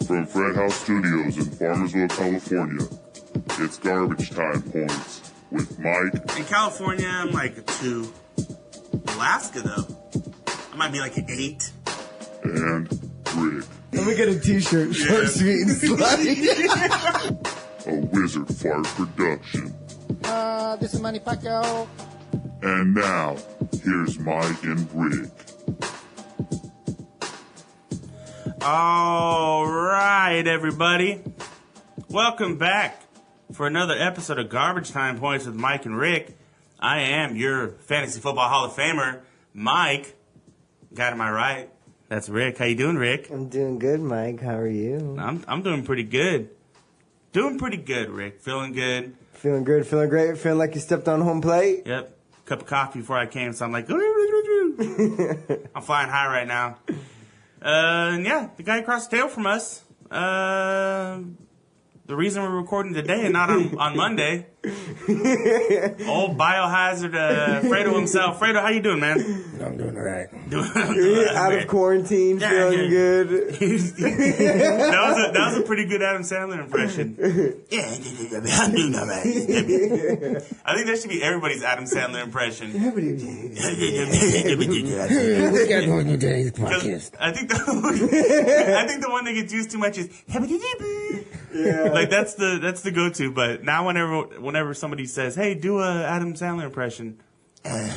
From Fred House Studios in Farmersville, California, it's Garbage Time Points with Mike. In California, I'm like a 2. Alaska, though, I might be like an 8. And Rick. Let me get a t-shirt, short, sweet, and slutty. A Wizard Fart production. This is Manny Pacquiao. And now, here's Mike and Rick. All right, everybody. Welcome back for another episode of Garbage Time Points with Mike and Rick. I am your Fantasy Football Hall of Famer, Mike. Got to my right. That's Rick. How you doing, Rick? I'm doing good, Mike. How are you? I'm doing pretty good. Doing pretty good, Rick. Feeling good. Feeling good, feeling great, feeling like you stepped on home plate? Yep. Cup of coffee before I came, so I'm like, I'm flying high right now. And yeah, the guy across the table from us, the reason we're recording today and not on Monday, old biohazard Fredo himself. Fredo, how you doing, man? I'm doing all right. Out of quarantine, feeling good. that was a pretty good Adam Sandler impression. Yeah, I'm doing all right. I think that should be everybody's Adam Sandler impression. What got going on today's podcast? I think the one that gets used too much is Yeah. like that's the go-to. But now whenever somebody says, "Hey, do a Adam Sandler impression," It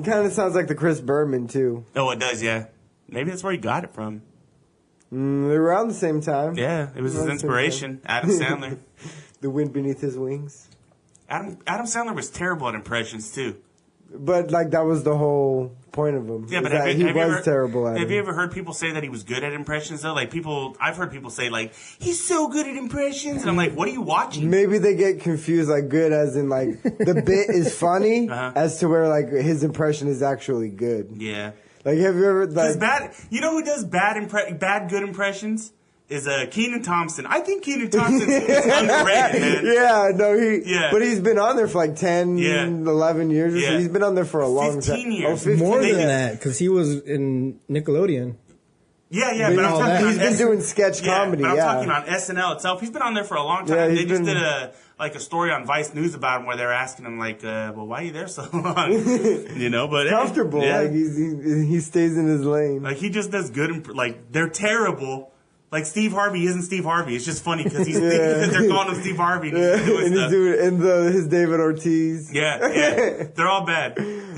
kind of sounds like the Chris Berman, too. oh, it does, yeah. Maybe that's where he got it from. They were around the same time. Yeah, it was his inspiration, Adam Sandler. The wind beneath his wings. Adam Sandler was terrible at impressions too. But, like, that was the whole point of him. Yeah, but he was terrible at it. Have you ever heard people say that he was good at impressions, though? Like, I've heard people say, like, he's so good at impressions. And I'm like, what are you watching? Maybe they get confused, like, good as in, like, the bit is funny, as to where, like, his impression is actually good. Yeah. Like, have you ever, like... You know who does bad good impressions? Is Kenan Thompson. I think Kenan Thompson is underrated, man. Yeah, no, but he's been on there for like 10, 11 years or so. He's been on there for a long time. 15 years. Oh, 15 More years. than that, because he was in Nickelodeon. Yeah, but I'm talking he's been doing sketch comedy, but I'm talking on SNL itself. He's been on there for a long time. Yeah, they just did a story on Vice News about him where they're asking him, like, well, why are you there so long? You know, but... Comfortable. Yeah. Like, he stays in his lane. Like, he just does good... they're terrible... Like, Steve Harvey isn't Steve Harvey. It's just funny because they're calling him Steve Harvey. Yeah. And he's doing his David Ortiz. Yeah. They're all bad. You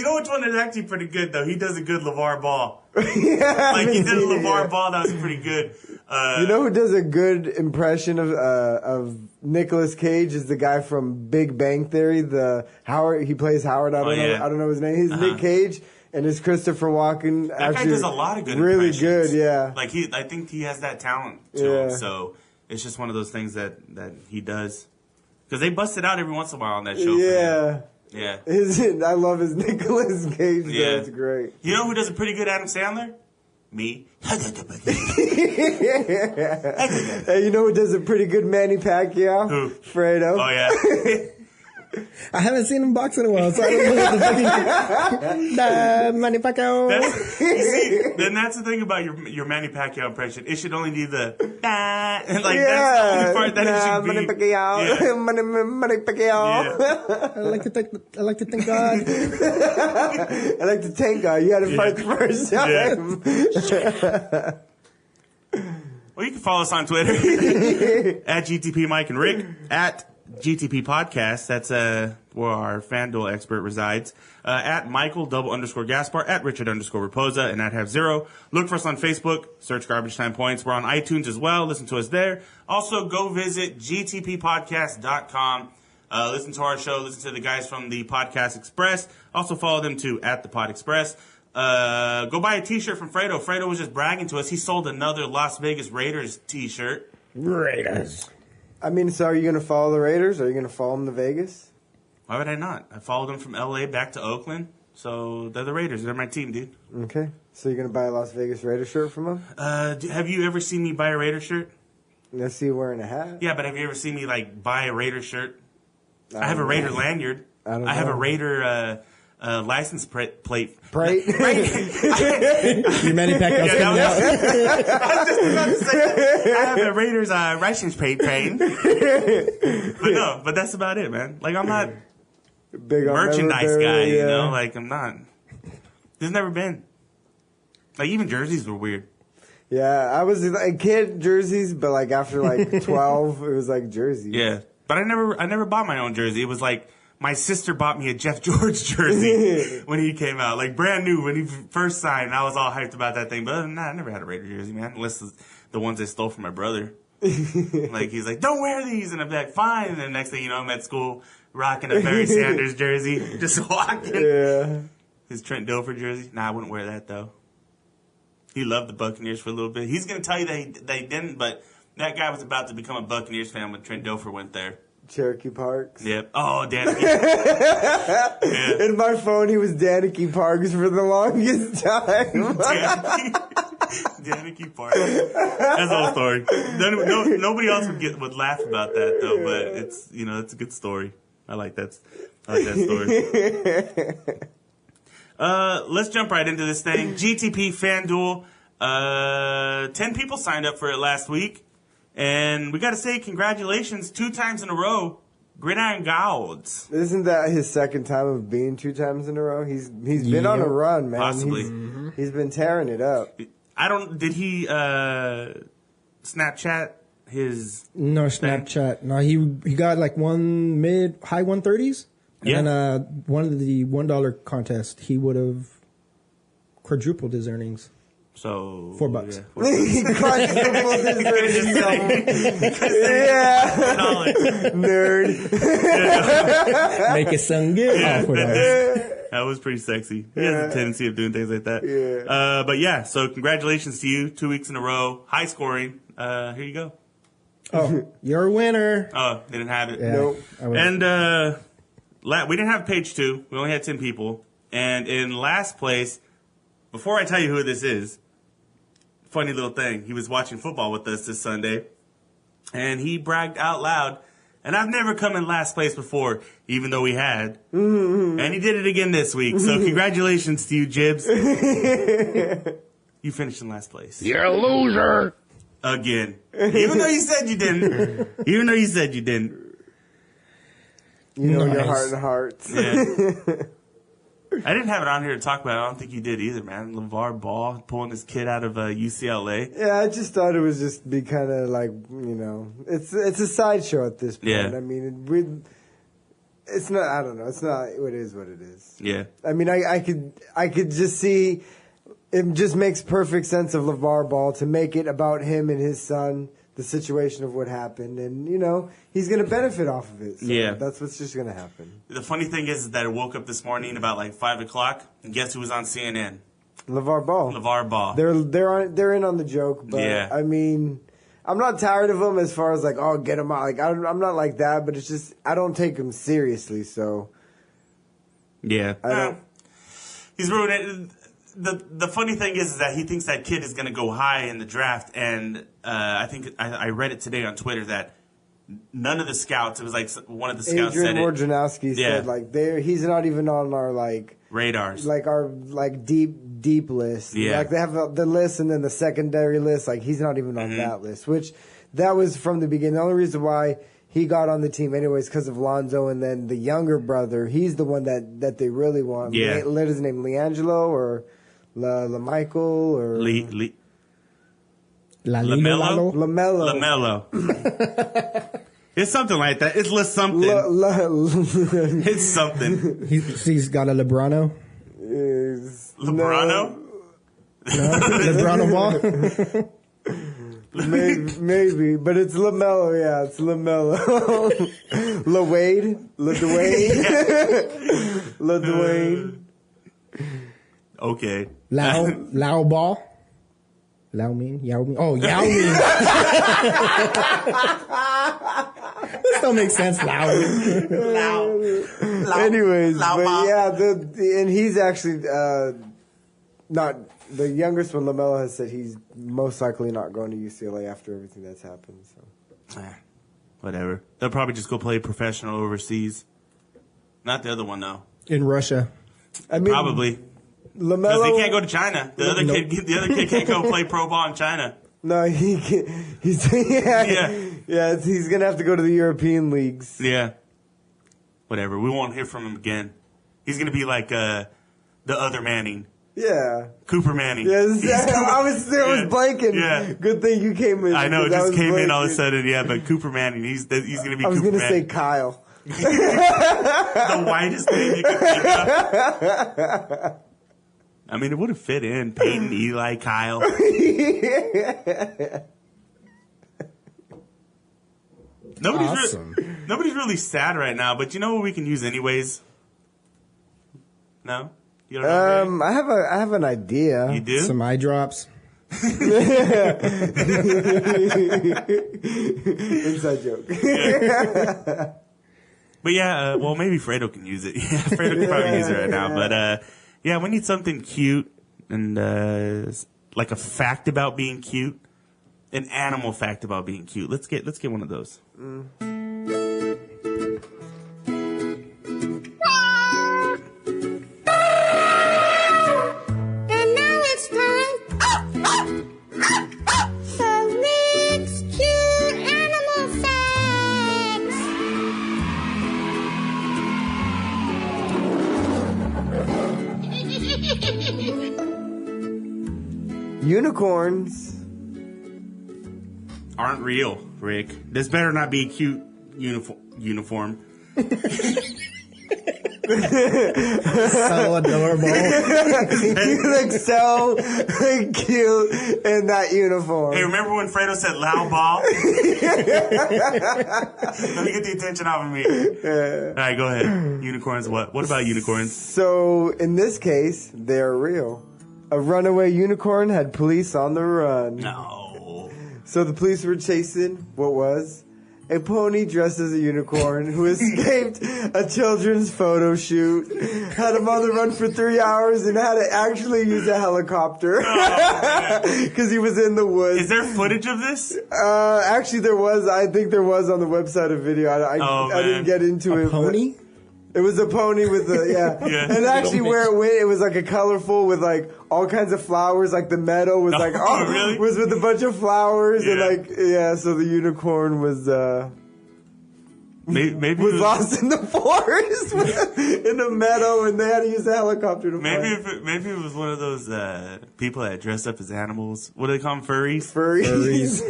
know which one is actually pretty good, though? He does a good LeVar Ball. He did a LeVar Ball that was pretty good. You know who does a good impression of Nicolas Cage is the guy from Big Bang Theory. He plays Howard. I don't know his name. He's Nick Cage. And it's Christopher Walken. That guy does a lot of good really impressions. Good, yeah. Like I think he has that talent to him. So it's just one of those things that he does. Because they bust it out every once in a while on that show. Yeah. Yeah. I love his Nicolas Cage. Yeah. It's great. You know who does a pretty good Adam Sandler? Me. Hey, you know who does a pretty good Manny Pacquiao? Who? Fredo. Oh, yeah. I haven't seen him box in a while, so I don't know what the fucking Manny Pacquiao. Then that's the thing about your Manny Pacquiao impression. It should only be the and like that's the only part that it should be. Manny Pacquiao. Yeah. Manny Pacquiao. Yeah. I like to thank God. I like to thank God. You had to fight the first time. Well, you can follow us on Twitter at GTP Mike and Rick at GTP Podcast. That's where our FanDuel expert resides. At Michael _Gaspar, at Richard _Raposa, and at Have Zero. Look for us on Facebook. Search Garbage Time Points. We're on iTunes as well. Listen to us there. Also, go visit gtppodcast.com. Listen to our show. Listen to the guys from the Podcast Express. Also follow them too at the Pod Express. Go buy a t-shirt from Fredo. Fredo was just bragging to us. He sold another Las Vegas Raiders t-shirt. Raiders. I mean, so are you going to follow the Raiders? Or are you going to follow them to Vegas? Why would I not? I followed them from L.A. back to Oakland. So they're the Raiders. They're my team, dude. Okay. So you're going to buy a Las Vegas Raiders shirt from them? Have you ever seen me buy a Raiders shirt? I see you wearing a hat. Yeah, but have you ever seen me, like, buy a Raiders shirt? I have a Raider lanyard. I don't know. I have a Raider license plate. Right? Your Manny Pacquiao's coming out. I was just about to say that. I have the Raiders license plate train. But that's about it, man. Like, I'm not Big on merchandise guy, yeah. you know? Like, I'm not. There's never been. Like, even jerseys were weird. Yeah, I was a kid jerseys, but like after like 12, it was like jerseys. Yeah. But I never bought my own jersey. It was like my sister bought me a Jeff George jersey when he came out. Like brand new when he first signed. And I was all hyped about that thing. But other than that, I never had a Raider jersey, man. Unless it's the ones I stole from my brother. Like he's like, don't wear these. And I'm like, fine. And then next thing you know, I'm at school rocking a Barry Sanders jersey. Just walking. Yeah. His Trent Dilfer jersey. Nah, I wouldn't wear that though. He loved the Buccaneers for a little bit. He's going to tell you that they didn't, but that guy was about to become a Buccaneers fan when Trent Dilfer went there. Cherokee Parks. Yep. Oh, Danica. Yeah. In my phone, he was Danica Parks for the longest time. Danica Parks. That's the whole story. Nobody else would laugh about that though, but it's a good story. I like that story. Let's jump right into this thing. GTP FanDuel. 10 people signed up for it last week. And we got to say congratulations 2 times in a row. Gridiron Gouds. Isn't that his second time of being 2 times in a row? He's been on a run, man. Possibly. He's been tearing it up. Did he Snapchat his... No Snapchat. No, he got like one high 130s. Yeah. And one of the $1 contest, he would have quadrupled his earnings. So $4. Yeah, He quadrupled his earnings. Yeah. Nerd. Make it sound good. Yeah. Oh, $4. That was pretty sexy. He has a tendency of doing things like that. Yeah. But yeah, so congratulations to you. 2 weeks in a row. High scoring. Here you go. Oh, you're a winner. Oh, they didn't have it. Yeah, Nope. And we didn't have page 2. We only had 10 people. And in last place, before I tell you who this is, funny little thing. He was watching football with us this Sunday, and he bragged out loud, and I've never come in last place before, even though we had. Mm-hmm. And he did it again this week. So congratulations to you, Jibs. You finished in last place. You're a loser. Again. Even though you said you didn't. You know your Nice. heart and hearts. Yeah. I didn't have it on here to talk about it. I don't think you did either, man. LeVar Ball pulling his kid out of UCLA. Yeah, I just thought it was just be kind of like, it's a sideshow at this point. Yeah. I mean, it's not. I don't know. It's not. It is what it is. Yeah. I mean, I could just see. It just makes perfect sense of LeVar Ball to make it about him and his son, the situation of what happened, and he's going to benefit off of it. So Yeah. that's what's just going to happen. The funny thing is that I woke up this morning about like 5 o'clock, and guess who was on CNN? LeVar Ball. LeVar Ball. They're in on the joke, but Yeah. I mean, I'm not tired of him as far as like, oh, get him out. Like I'm not like that, but it's just I don't take him seriously. So Yeah. I don't. He's ruining it. The funny thing is that he thinks that kid is going to go high in the draft, and I think I read it today on Twitter that none of the scouts, it was like one of the scouts Adrian said it, Wojnarowski said like he's not even on our like radars. like our like deep list. Yeah. Like they have the list and then the secondary list. Like he's not even on that list, which that was from the beginning. The only reason why he got on the team anyways because of Lonzo, and then the younger brother, he's the one that they really want. Yeah. Let his name LiAngelo or LaMichael or LaMelo. It's something like that. It's something. It's something. He's got a Lebrano. LeBrano? No, Lebrano Ball. Maybe, but it's LaMelo. Yeah, it's LaMelo. LaWade, LaDwayne. Okay. Lao Ball. Yao Ming. Oh, Yao Ming. This don't make sense. Lao. Anyways, but yeah, and he's actually not the youngest one. LaMelo has said he's most likely not going to UCLA after everything that's happened. So, whatever. They'll probably just go play professional overseas. Not the other one though. In Russia. I mean, probably. LaMelo. Because they can't go to China. The other kid can't go play pro ball in China. No, he can't. He's he's gonna have to go to the European leagues. Yeah. Whatever. We won't hear from him again. He's gonna be like the other Manning. Yeah. Cooper Manning. Yes, I was blanking. Yeah. Good thing you came in. I know, it just came in all of a sudden. Yeah, but Cooper Manning, he's gonna be Cooper Manning. I was gonna say Kyle. The whitest thing you could think of. I mean, it would have fit in. Peyton, Eli, Kyle. Nobody's really sad right now, but you know what we can use anyways? No? You don't know? I have an idea. You do? Some eye drops. Inside joke. Yeah. But yeah, well, maybe Fredo can use it. Yeah, Fredo can probably use it right now. But yeah, we need something cute and like a fact about being cute, an animal fact about being cute. Let's get one of those. And now it's time for Rick's cute animal facts. Unicorns aren't real, Rick. This better not be a cute uniform. So adorable. You look so cute in that uniform. Hey, remember when Fredo said loud ball? Let me get the attention off of me. All right, go ahead. Unicorns, what? What about unicorns? So, in this case, they're real. A runaway unicorn had police on the run. No. So the police were chasing what was a pony dressed as a unicorn who escaped a children's photo shoot, had him on the run for 3 hours, and had to actually use a helicopter because he was in the woods. Is there footage of this? Actually, there was. I think there was on the website a video. I didn't get into it. Pony? It was a pony with Yeah. And actually where it went, it was like a colorful with like all kinds of flowers, like the meadow was like, really? was with a bunch of flowers Yeah. and like, so the unicorn was, Maybe was lost in the forest in the meadow and they had to use a helicopter to find it. Maybe it was one of those people that dressed up as animals. What do they call them? Furries? Furries.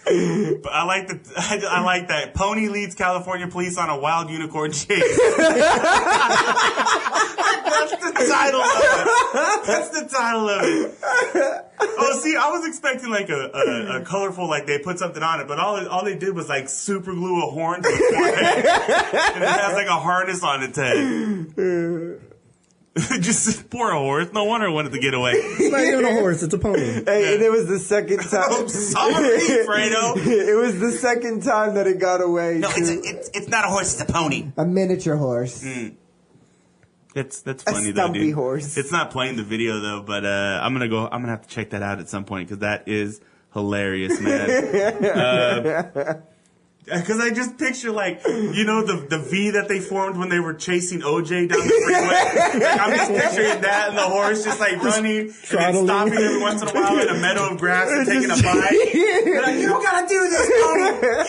But I like that. Pony leads California police on a wild unicorn chase. That's the title of it. Oh, see, I was expecting like a colorful, like they put something on it, but all they did was like super glue a horn to its forehead, and it has like a harness on its head. Just poor horse. No wonder it wanted to get away. It's not even a horse, it's a pony. Hey, and it was the second time. I'm sorry, Fredo. It was the second time that it got away. No, it's not a horse, it's a pony. A miniature horse. That's funny a though, stumpy dude. horse. It's not playing the video though, but I'm gonna have to check that out at some point because that is hilarious, man. Because I just picture like the V that they formed when they were chasing OJ down the freeway. Like, I'm just picturing that and the horse just like running and then stopping every once in a while in a meadow of grass and taking a bite. They're like, you don't gotta do this,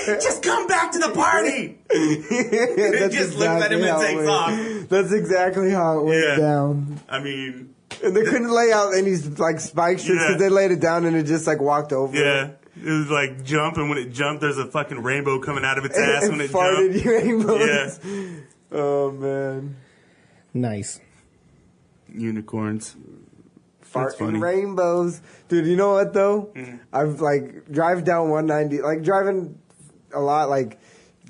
Tony. Just come back to the party. And just look at him and takes off. That's exactly how it went down. I mean, and they couldn't lay out any like spike strips because they laid it down and it just like walked over. Yeah. It was like jump, and when it jumped, there's a fucking rainbow coming out of its ass when it farted jumped. Rainbows. Yeah. Oh man. Nice. Unicorns. Farting rainbows. Dude, you know what though? I've like drive down 190, like driving a lot, like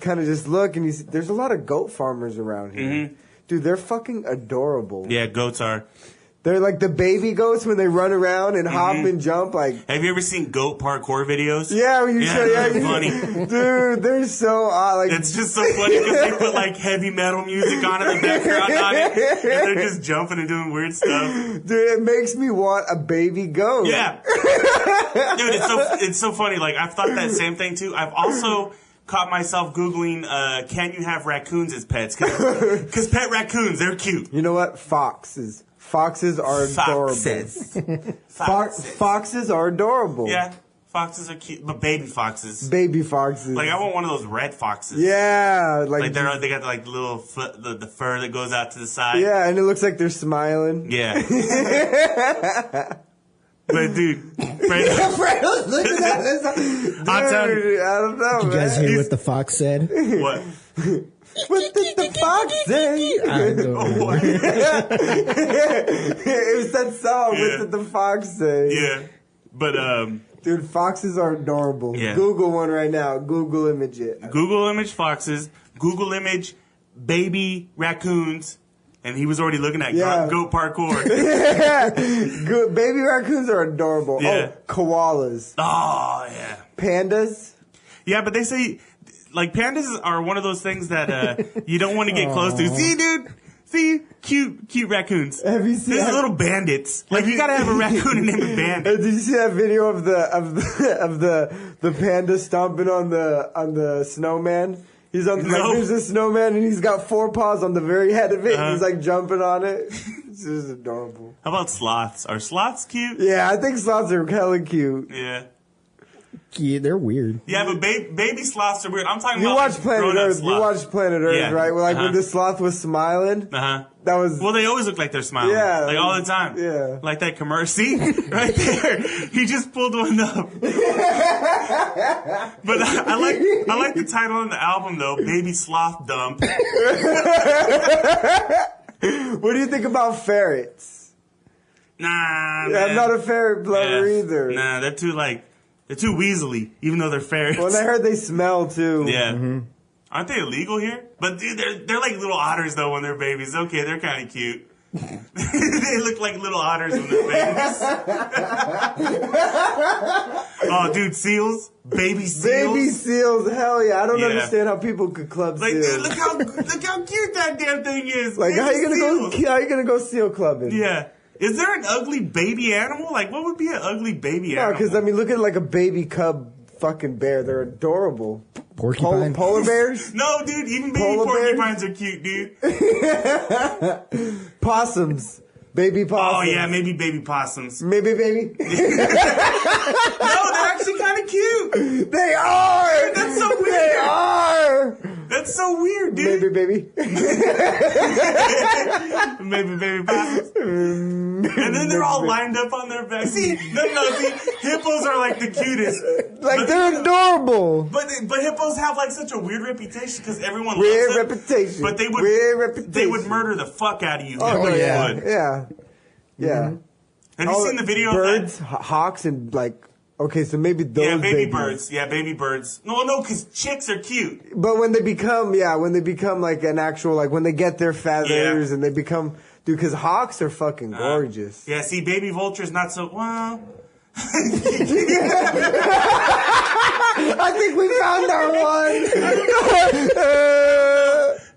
kind of just look and you see, there's a lot of goat farmers around here. Dude, they're fucking adorable. Yeah, goats are. They're like the baby goats when they run around and hop and jump. Like, have you ever seen goat parkour videos? Yeah, that's funny. Dude, they're so odd. Like, it's just so funny because they put like heavy metal music on in the background on it, and they're just jumping and doing weird stuff. Dude, it makes me want a baby goat. Yeah, dude, it's so funny. Like I've thought that same thing too. I've also caught myself Googling, can you have raccoons as pets? Because pet raccoons, they're cute. You know what? Foxes. Foxes are adorable. Foxes are adorable. Yeah. Foxes are cute, but baby foxes. Baby foxes. Like, I want one of those red foxes. Yeah. Like they got like little the fur that goes out to the side. Yeah, and it looks like they're smiling. Yeah. But dude, Fredo's looking at this. Dude, I don't know. You guys man. hear what the fox said? what? What did the fox say? I don't know. It was that song. Yeah. What did the fox say? Yeah. But Dude, foxes are adorable. Yeah. Google one right now. Google image it. Google image foxes. Google image baby raccoons. And he was already looking at goat parkour. Good. Baby raccoons are adorable. Yeah. Oh, koalas. Oh, yeah. Pandas. Yeah, but they say, like, pandas are one of those things that you don't want to get close to. See, dude? See? Cute raccoons. Have you seen These that? little bandits. Like, you gotta have a raccoon and name a bandit. Did you see that video of the panda stomping on the snowman? He's on No. like there's a snowman and he's got 4 paws on the very head of it. Uh-huh. And he's like jumping on it. It's just adorable. How about sloths? Are sloths cute? Yeah, I think sloths are hella cute. Yeah. Yeah, they're weird. Yeah, but baby sloths are weird. I'm talking You about watched like, Planet grown-up Earth. You sloths. watched Planet Earth, Yeah. right? Well, like when Uh-huh. the sloth was smiling. Uh-huh. That was Well, they always look like they're smiling. Yeah. Like all the time. Yeah. Like that commercial. See? Right there. He just pulled one up. But I like the title of the album though, Baby Sloth Dump. What do you think about ferrets? Nah, Yeah, I'm man. not a ferret lover Yeah. either. Nah, they're too weaselly, even though they're ferrets. Well, I heard they smell too. Yeah. Aren't they illegal here? But dude, they're like little otters though when they're babies. Okay, they're kind of cute. They look like little otters when they're babies. Oh, dude, seals, baby seals. Baby seals, hell yeah! I don't Yeah. understand how people could club Like, seals. dude, look how cute that damn thing is. Like, how Baby you seals. gonna go seal clubbing? Yeah. Is there an ugly baby animal? Like, what would be an ugly baby No, animal? because I mean, look at like a baby cub fucking bear. They're adorable. Porcupine. Polar bears, No, dude, even baby Polar bears? porcupines are cute, dude. possums, baby possums. Oh, yeah, maybe baby possums. Maybe baby. No, they're actually kind of cute. They are. That's so weird. They are. That's so weird, dude. Maybe baby. Maybe baby possums. And then they're all lined up on their back. See, hippos are like the cutest. Like But they're adorable. But hippos have like such a weird reputation because everyone Weird loves them. reputation. But they would Weird reputation. they would murder the fuck out of you. Oh Hippos yeah, would. yeah, yeah. Have you seen the video birds, of that? hawks, and like. Okay, so maybe those Yeah, baby babies. birds. Yeah, baby birds. No, because chicks are cute. But when they become like an actual, like when they get their feathers Yeah. and they become, dude, because hawks are fucking gorgeous. Yeah, see, baby vultures not so well. I think we found our one.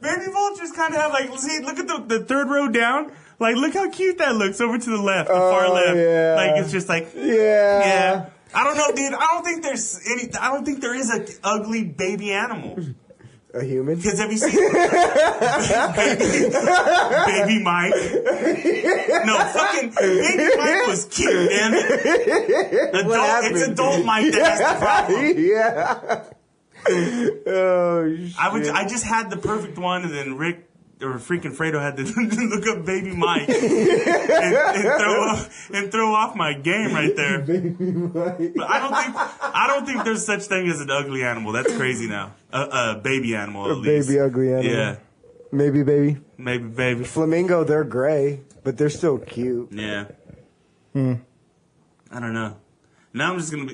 Baby vultures kind of have like, see, look at the third row down. Like, look how cute that looks over to the left, the far left. Yeah. Like, it's just like, Yeah. I don't know, dude. I don't think there is an ugly baby animal. A human? Because have you seen baby Mike? No, fucking baby Mike was cute, damn it. It's adult Mike that has the problem. Yeah. Oh, shit. I just had the perfect one, and then Rick or freaking Fredo had to look up baby Mike and throw off my game right there. Baby Mike. But I don't think there's such thing as an ugly animal. That's crazy now. A baby animal at A least. baby ugly animal. Yeah, Maybe baby. maybe baby. Flamingo, they're gray, but they're still cute. Yeah. I don't know. Now I'm just gonna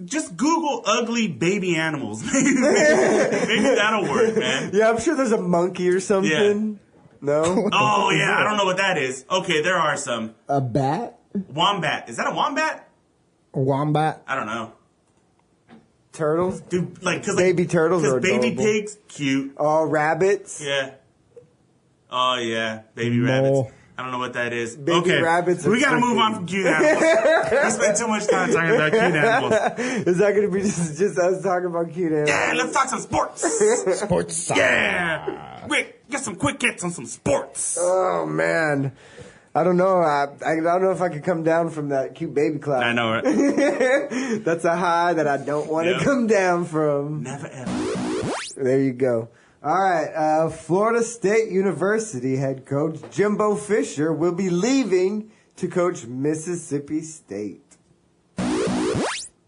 just Google ugly baby animals. Maybe that'll work, man. Yeah, I'm sure there's a monkey or something. Yeah. No? Oh yeah, I don't know what that is. Okay, there are some. A bat? Wombat. Is that a wombat? A wombat? I don't know. Turtles? Dude, like, cause Baby turtles are baby adorable. pigs, cute. Oh, rabbits? Yeah. Oh yeah, baby Mole. rabbits. I don't know what that is. Baby okay, rabbits we are gotta move on from cute animals. We spent too much time talking about cute animals. Is that going to be just us talking about cute animals? Yeah, let's talk some sports. Sports. Yeah. Rick, get some quick hits on some sports. Oh, man. I don't know. I don't know if I could come down from that cute baby cloud. I know, right? That's a high that I don't want to come down from. Never ever. There you go. All right. Florida State University head coach Jimbo Fisher will be leaving to coach Mississippi State.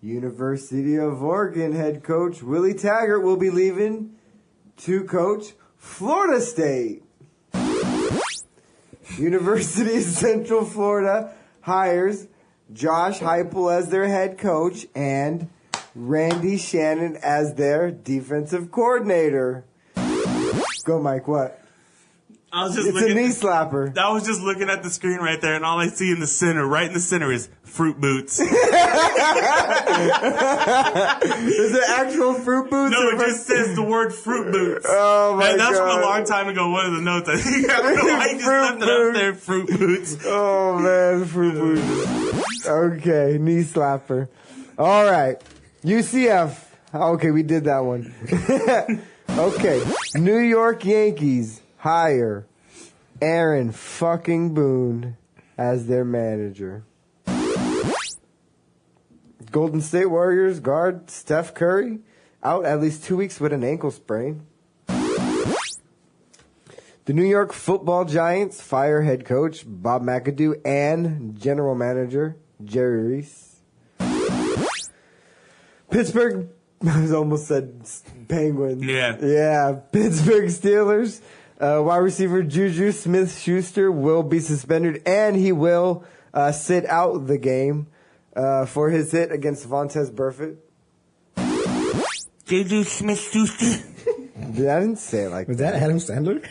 University of Oregon head coach Willie Taggart will be leaving to coach Florida State. University of Central Florida hires Josh Heupel as their head coach and Randy Shannon as their defensive coordinator. Go, Mike, what? I was just It's a knee slapper. I was just looking at the screen right there, and all I see in the center, right in the center, is fruit boots. Is it actual fruit boots? No, it just says the word fruit boots. Oh, my and that's God. from a long time ago, one of the notes. I think. I don't know why you just left it up there, fruit boots. Oh, man, fruit boots. Okay, knee slapper. All right. UCF. Okay, we did that one. Okay. New York Yankees hire Aaron fucking Boone as their manager. Golden State Warriors guard Steph Curry out at least 2 weeks with an ankle sprain. The New York Football Giants fire head coach Bob McAdoo and general manager Jerry Reese. Pittsburgh, I almost said Penguins. Yeah. Yeah. Pittsburgh Steelers wide receiver Juju Smith-Schuster will be suspended, and he will sit out the game for his hit against Vontaze Burfict. Juju Smith-Schuster. I didn't say it like Was that Adam Sandler?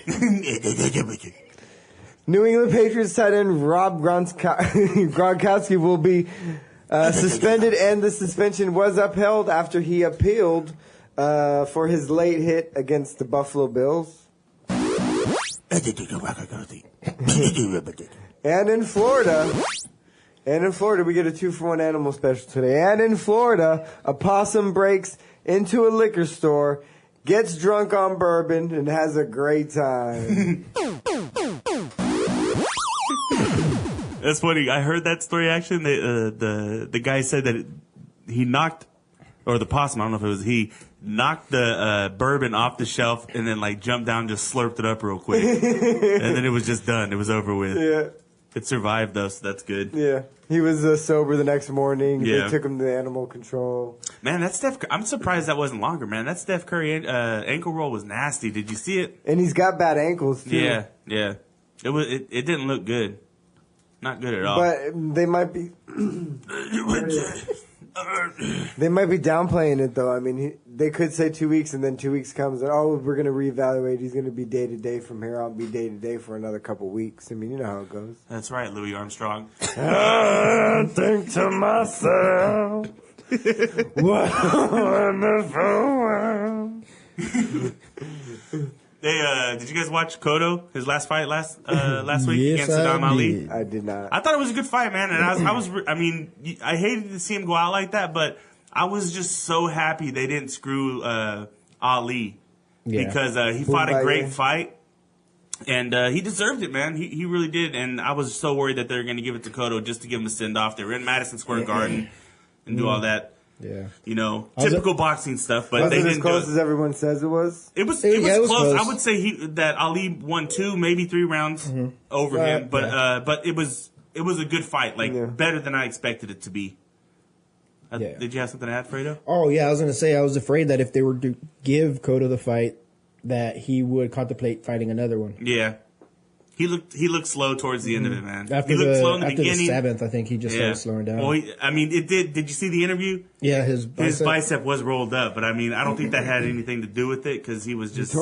New England Patriots tight end Rob Gronkowski will be suspended, and the suspension was upheld after he appealed for his late hit against the Buffalo Bills. And in Florida, we get a 2-for-1 animal special today. And in Florida, a possum breaks into a liquor store, gets drunk on bourbon, and has a great time. That's funny. I heard that story actually. The guy said that he knocked, or the possum, I don't know if it was he, knocked the bourbon off the shelf and then like jumped down and just slurped it up real quick. And then it was just done. It was over with. Yeah. It survived though, so that's good. Yeah. He was sober the next morning. Yeah. They took him to animal control. Man, that Steph, I'm surprised that wasn't longer, man. That Steph Curry ankle roll was nasty. Did you see it? And he's got bad ankles, too. Yeah. It didn't look good. Not good at all. But they might be downplaying it, though. I mean, they could say 2 weeks, and then 2 weeks comes, and we're going to reevaluate. He's going to be day-to-day from here. I'll be day-to-day for another couple weeks. I mean, you know how it goes. That's right, Louis Armstrong. I think to myself, what a wonderful world. Did you guys watch Cotto, his last fight last week Yes, against Saddam I Ali? did. I did not. I thought it was a good fight, man. And I hated to see him go out like that, but I was just so happy they didn't screw Ali because he fought a great fight. And he deserved it, man. He really did. And I was so worried that they were going to give it to Cotto just to give him a send-off. They were in Madison Square Garden and do all that. Yeah. You know, typical boxing stuff, but Was they it as didn't close do it. as everyone says it was? It was it was close. close. I would say that Ali won 2, maybe 3 rounds over him, but it was a good fight, better than I expected it to be. Did you have something to add, Fredo? Oh, yeah, I was going to say, I was afraid that if they were to give Cotto the fight, that he would contemplate fighting another one. Yeah. He looked slow towards the end of it, man. After he looked the, slow in the after beginning. the 7th, I think he just started slowing down. Well, it did. Did you see the interview? Yeah, his bicep was rolled up, but I mean, I don't think that had anything to do with it because he was just.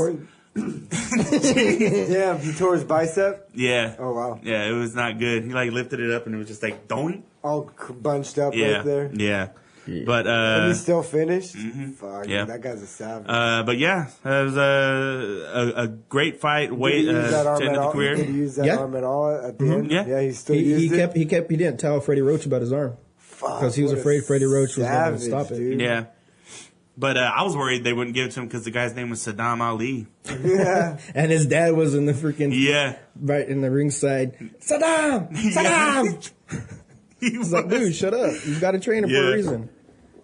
Yeah, he tore his bicep. Yeah. Oh, wow. Yeah, it was not good. He lifted it up and it was just like doing. All bunched up right there. Yeah. But and he still finished. Fuck, Yeah. that guy's a savage. but yeah, it was a great fight. Did he use that arm to at end the all? career. Did he use that Yeah. arm at all at the end? Yeah. he still He used it. he didn't tell Freddie Roach about his arm because he was What a afraid Freddie Roach was going to savage, stop it. dude. Yeah. But I was worried they wouldn't give it to him because the guy's name was Saddam Ali. Yeah. And his dad was in the freaking Yeah. right in the ringside. Saddam, Saddam. He He's like, dude, shut up. You got to train him for Yeah. a reason.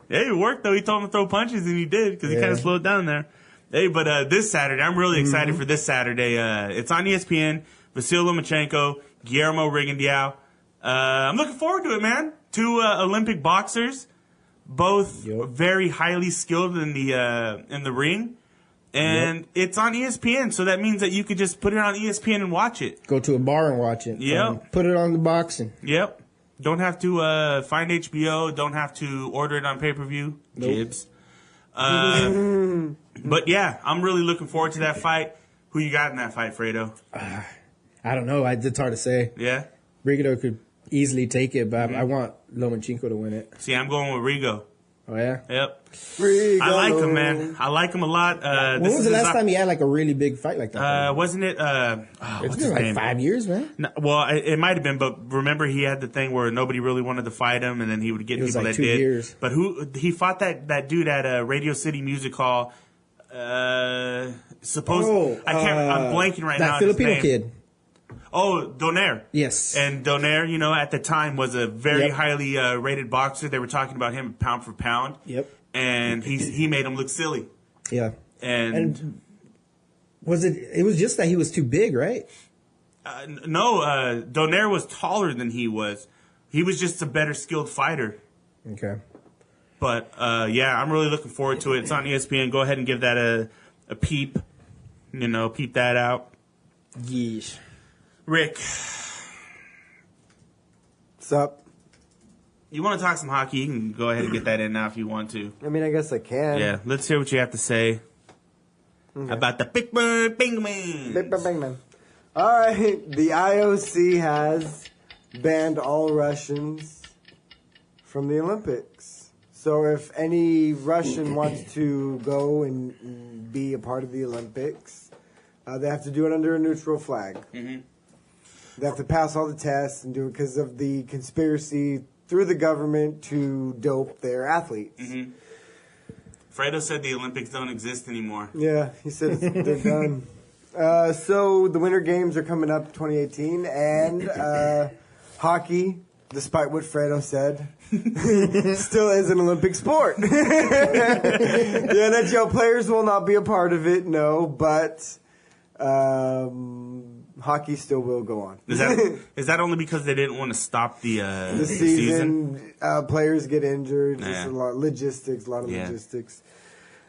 Hey, it worked though. He told him to throw punches, and he did because he Yeah. kind of slowed down there. Hey, but this Saturday, I'm really excited for this Saturday. It's on ESPN. Vasil Lomachenko, Guillermo Rigondeaux. I'm looking forward to it, man. Two Olympic boxers, both Yep. very highly skilled in the ring, and it's on ESPN. So that means that you could just put it on ESPN and watch it. Go to a bar and watch it. Yep. Put it on the boxing. Yep. Don't have to find HBO. Don't have to order it on pay-per-view. Nope. Jibs. But yeah, I'm really looking forward to that fight. Who you got in that fight, Fredo? I don't know. It's hard to say. Yeah? Rigondeaux could easily take it, but I want Lomachenko to win it. See, I'm going with Rigo. Oh, yeah? Yep. I like him, man. I like him a lot. When was the last time he had like a really big fight like that? Wasn't it? It's What's been his like name? 5 years, man. No, well, it might have been, but remember he had the thing where nobody really wanted to fight him, and then he would get It was people like that 2 did. years. But he fought that dude at Radio City Music Hall. I'm blanking right now. That on his Filipino name. kid. Oh, Donaire. Yes. And Donaire, at the time was a very Yep. highly rated boxer. They were talking about him pound for pound. Yep. And he made him look silly. Yeah. And was it? It was just that he was too big, right? no, Donaire was taller than he was. He was just a better skilled fighter. Okay. But yeah, I'm really looking forward to it. It's on ESPN. Go ahead and give that a peep. Peep that out. Yeesh. Rick, What's up? you want to talk some hockey? You can go ahead and get that in now if you want to. I mean, I guess I can. Yeah, let's hear what you have to say about the Pittsburgh Penguins. Bing, bing, bing, man. All right. The IOC has banned all Russians from the Olympics. So if any Russian wants to go and be a part of the Olympics, they have to do it under a neutral flag. Mm-hmm. They have to pass all the tests and do it because of the conspiracy through the government to dope their athletes. Mm-hmm. Fredo said the Olympics don't exist anymore. Yeah, he said they're done. So the Winter Games are coming up 2018, and hockey, despite what Fredo said, still is an Olympic sport. The NHL players will not be a part of it, no, but hockey still will go on. Is that only because they didn't want to stop the season? Players get injured. Yeah. Just a lot of logistics.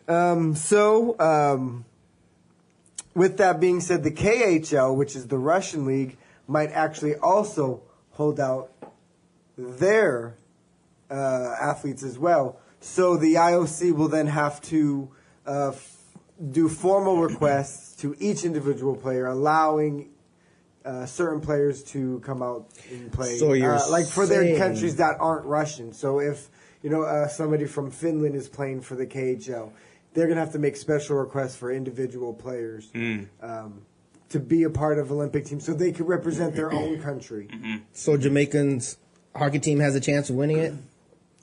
Yeah. With that being said, the KHL, which is the Russian league, might actually also hold out their athletes as well. So the IOC will then have to do formal requests to each individual player, allowing certain players to come out and play, So you're like for their saying- countries that aren't Russian. So if somebody from Finland is playing for the KHL, they're gonna have to make special requests for individual players to be a part of Olympic teams, so they could represent their own country. So Jamaican's hockey team has a chance of winning it.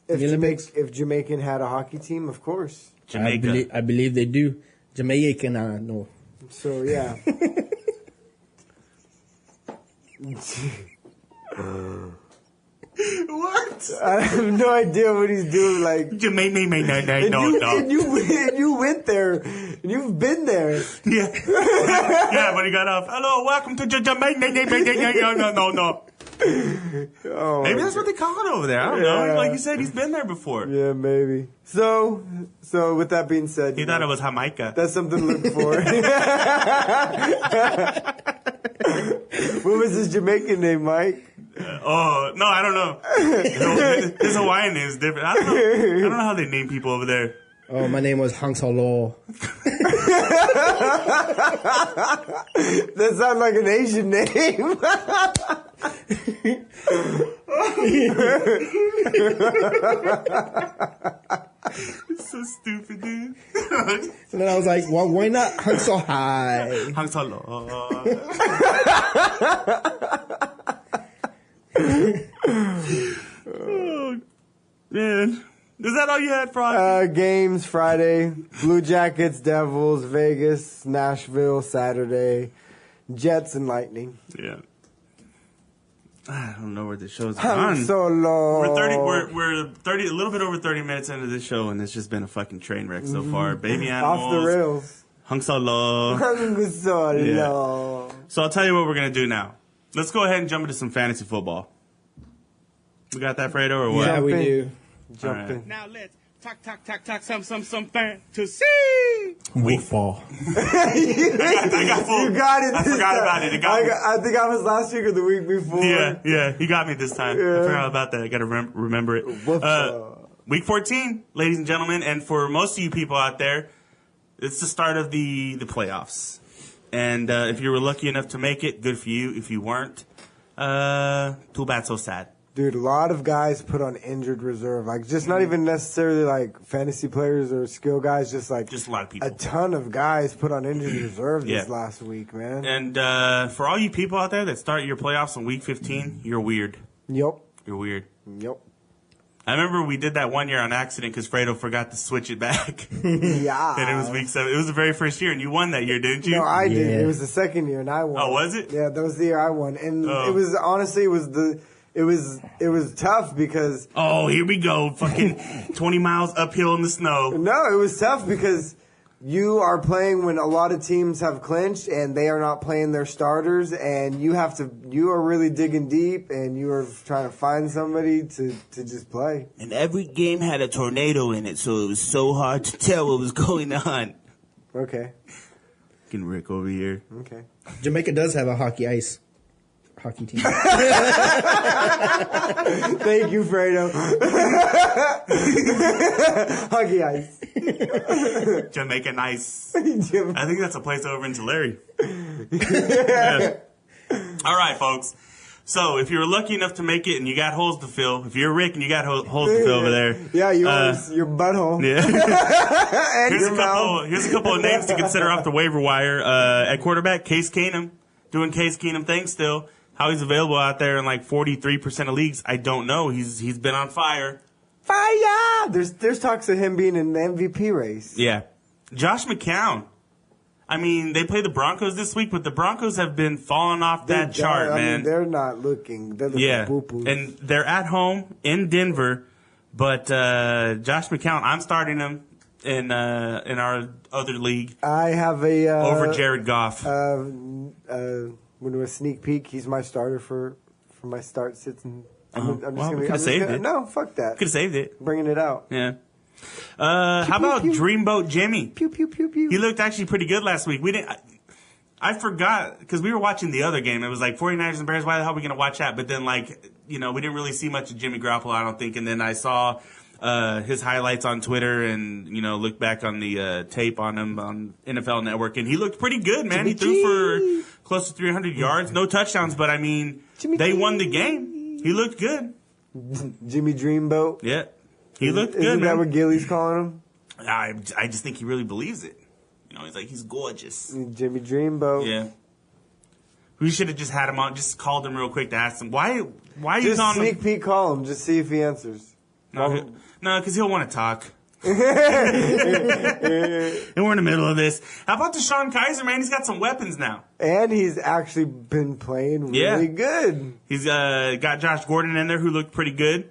If The Olympics? if Jamaican had a hockey team, of course. Jamaica. I believe they do. Jamaican, no. So yeah. What? I have no idea what he's doing. Like, Jamaica, and you went there, and you've been there. Yeah. Yeah, but he got off. Hello, welcome to Jamaica. No. Oh, Maybe that's what they call it over there. I don't know. Yeah. Like you said, he's been there before. yeah, maybe. So with that being said, He thought it was Jamaica. that's something to look for. What was his Jamaican name, Mike? Oh, no, I don't know. His Hawaiian name is different. I don't know how they name people over there. Oh, my name was Hanks Halo. That sounds like an Asian name. It's so stupid, dude. And then I was like, well, why not hung so high? Hang so low. Oh, man. Is that all you had, Frog? Games Friday. Blue Jackets, Devils, Vegas, Nashville, Saturday. Jets and Lightning. Yeah. I don't know where the show's Han gone. Solo. We're 30, a little bit over 30 minutes into this show, and it's just been a fucking train wreck so far. Baby animals. Off the rails. Hung solo. Han Solo. Yeah. So I'll tell you what we're going to do now. Let's go ahead and jump into some fantasy football. We got that, Fredo, or what? Yeah, we in. do. Jump All right. in. Now let's talk, some fantasy. Football. I got fooled. You got it. I this forgot time. about it. It got me. I think I was last week or the week before. Yeah, he got me this time. I forgot about that. I got to remember it. Week 14, ladies and gentlemen, and for most of you people out there, it's the start of the playoffs. And if you were lucky enough to make it, good for you. If you weren't, too bad, so sad. Dude, a lot of guys put on injured reserve. Like, just not even necessarily like fantasy players or skill guys, just a lot of people. A ton of guys put on injured reserve this last week, man. And for all you people out there that start your playoffs on week 15, you're weird. Yep. You're weird. Yep. I remember we did that one year on accident because Fredo forgot to switch it back. Yeah. And it was week 7. It was the very first year, and you won that year, didn't you? No, I did. It was the second year, and I won. Oh, was it? Yeah, that was the year I won. And it was, honestly, it was tough because... Oh, here we go. Fucking 20 miles uphill in the snow. No, it was tough because you are playing when a lot of teams have clinched and they are not playing their starters, and you are really digging deep and you are trying to find somebody to just play. And every game had a tornado in it, so it was so hard to tell what was going on. Okay. Fucking Rick over here. Okay. Jamaica does have a hockey team. Thank you, Fredo. Hockey ice. Jamaica nice. I think that's a place over in Tulare. Yeah. All right, folks. So if you were lucky enough to make it and you got holes to fill, if you're Rick and you got holes to fill over there. Yeah, your butthole. Yeah. And here's a couple of names to consider off the waiver wire. At quarterback, Case Keenum. Doing Case Keenum things still. How he's available out there in like 43% of leagues, I don't know. He's been on fire. Fire! There's talks of him being in the MVP race. Yeah. Josh McCown. I mean, they play the Broncos this week, but the Broncos have been falling off that chart, man. I mean, they're looking boo-boos. And they're at home in Denver, but Josh McCown, I'm starting him in our other league. I have over Jared Goff. When we a sneak peek, he's my starter for my start sits. And We could have saved it. No, fuck that. Could have saved it. Bringing it out. Yeah. How about Dreamboat Jimmy? Pew pew pew pew. He looked actually pretty good last week. I forgot because we were watching the other game. It was like 49ers and Bears. Why the hell are we going to watch that? But then we didn't really see much of Jimmy Garoppolo, I don't think. And then I saw his highlights on Twitter and, looked back on the tape on him on NFL Network. And he looked pretty good, man. He threw for close to 300 yards. No touchdowns, but, they won the game. He looked good. Jimmy Dreamboat. Yeah. He looked good, Isn't that man. what Gilly's calling him? I just think he really believes it. He's gorgeous. Jimmy Dreamboat. Yeah. We should have just had him on, just called him real quick to ask him, why are you Just calling him? sneak peek call him. Just see if he answers. No, because he'll want to talk. And we're in the middle of this. How about Deshaun Kaiser, man? He's got some weapons now. And he's actually been playing really good. He's got Josh Gordon in there who looked pretty good.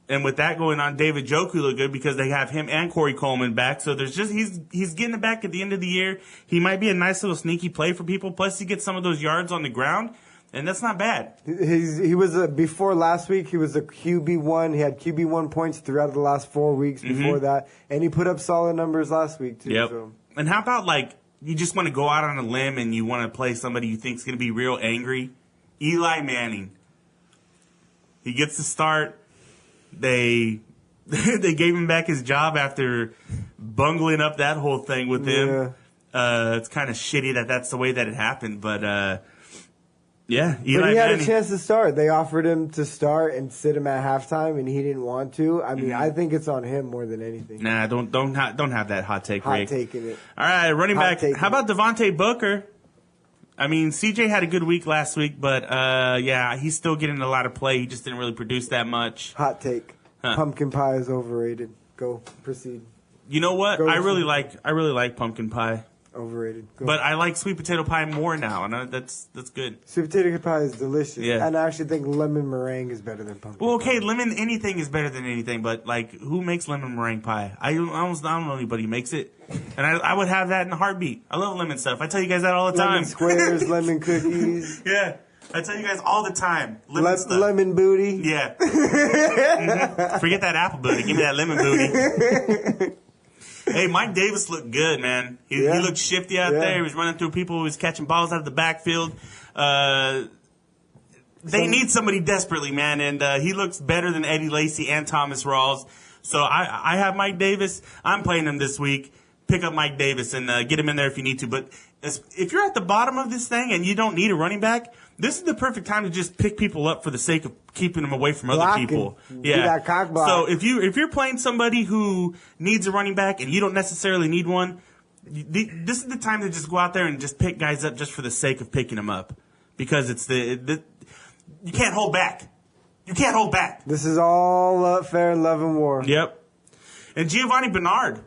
And with that going on, David Njoku looked good because they have him and Corey Coleman back. So there's just he's getting it back at the end of the year. He might be a nice little sneaky play for people. Plus, he gets some of those yards on the ground, and that's not bad. He was before last week. He was a QB1. He had QB1 points throughout the last 4 weeks before that, and he put up solid numbers last week too. Yep. So. And how about you just want to go out on a limb and you want to play somebody you think's going to be real angry? Eli Manning. He gets the start. They gave him back his job after bungling up that whole thing with him. Yeah. It's kind of shitty that's the way that it happened, but Yeah, But he had a chance to start. They offered him to start and sit him at halftime, and he didn't want to. I mean, I think it's on him more than anything. Nah, don't have that hot take, Rick. Taking it. All right, running Hot back. taking How about Devontae Booker? I mean, CJ had a good week last week, but yeah, he's still getting a lot of play. He just didn't really produce that much. Hot take. Pumpkin pie is overrated. Go, proceed. You know what? I really like pumpkin pie. Overrated. Go. But I like sweet potato pie more now, and that's good. Sweet potato pie is delicious. Yeah. And I actually think lemon meringue is better than pumpkin Well, okay, pie. lemon anything is better than anything, but like, who makes lemon meringue pie? I don't know anybody who makes it, and I would have that in a heartbeat. I love lemon stuff. I tell you guys that all the time. Lemon squares, lemon cookies. Yeah, I tell you guys all the time. Lemon stuff. Lemon booty. Yeah. Mhm. Forget that apple booty. Give me that lemon booty. Hey, Mike Davis looked good, man. He looked shifty out there. He was running through people. He was catching balls out of the backfield. They need somebody desperately, man, and he looks better than Eddie Lacy and Thomas Rawls. So I have Mike Davis. I'm playing him this week. Pick up Mike Davis and get him in there if you need to. But if you're at the bottom of this thing and you don't need a running back, this is the perfect time to just pick people up for the sake of keeping them away from other people. Yeah. Do that cock block. So if you're playing somebody who needs a running back and you don't necessarily need one, this is the time to just go out there and just pick guys up just for the sake of picking them up, because it's the you can't hold back. You can't hold back. This is all fair in love and war. Yep. And Giovanni Bernard.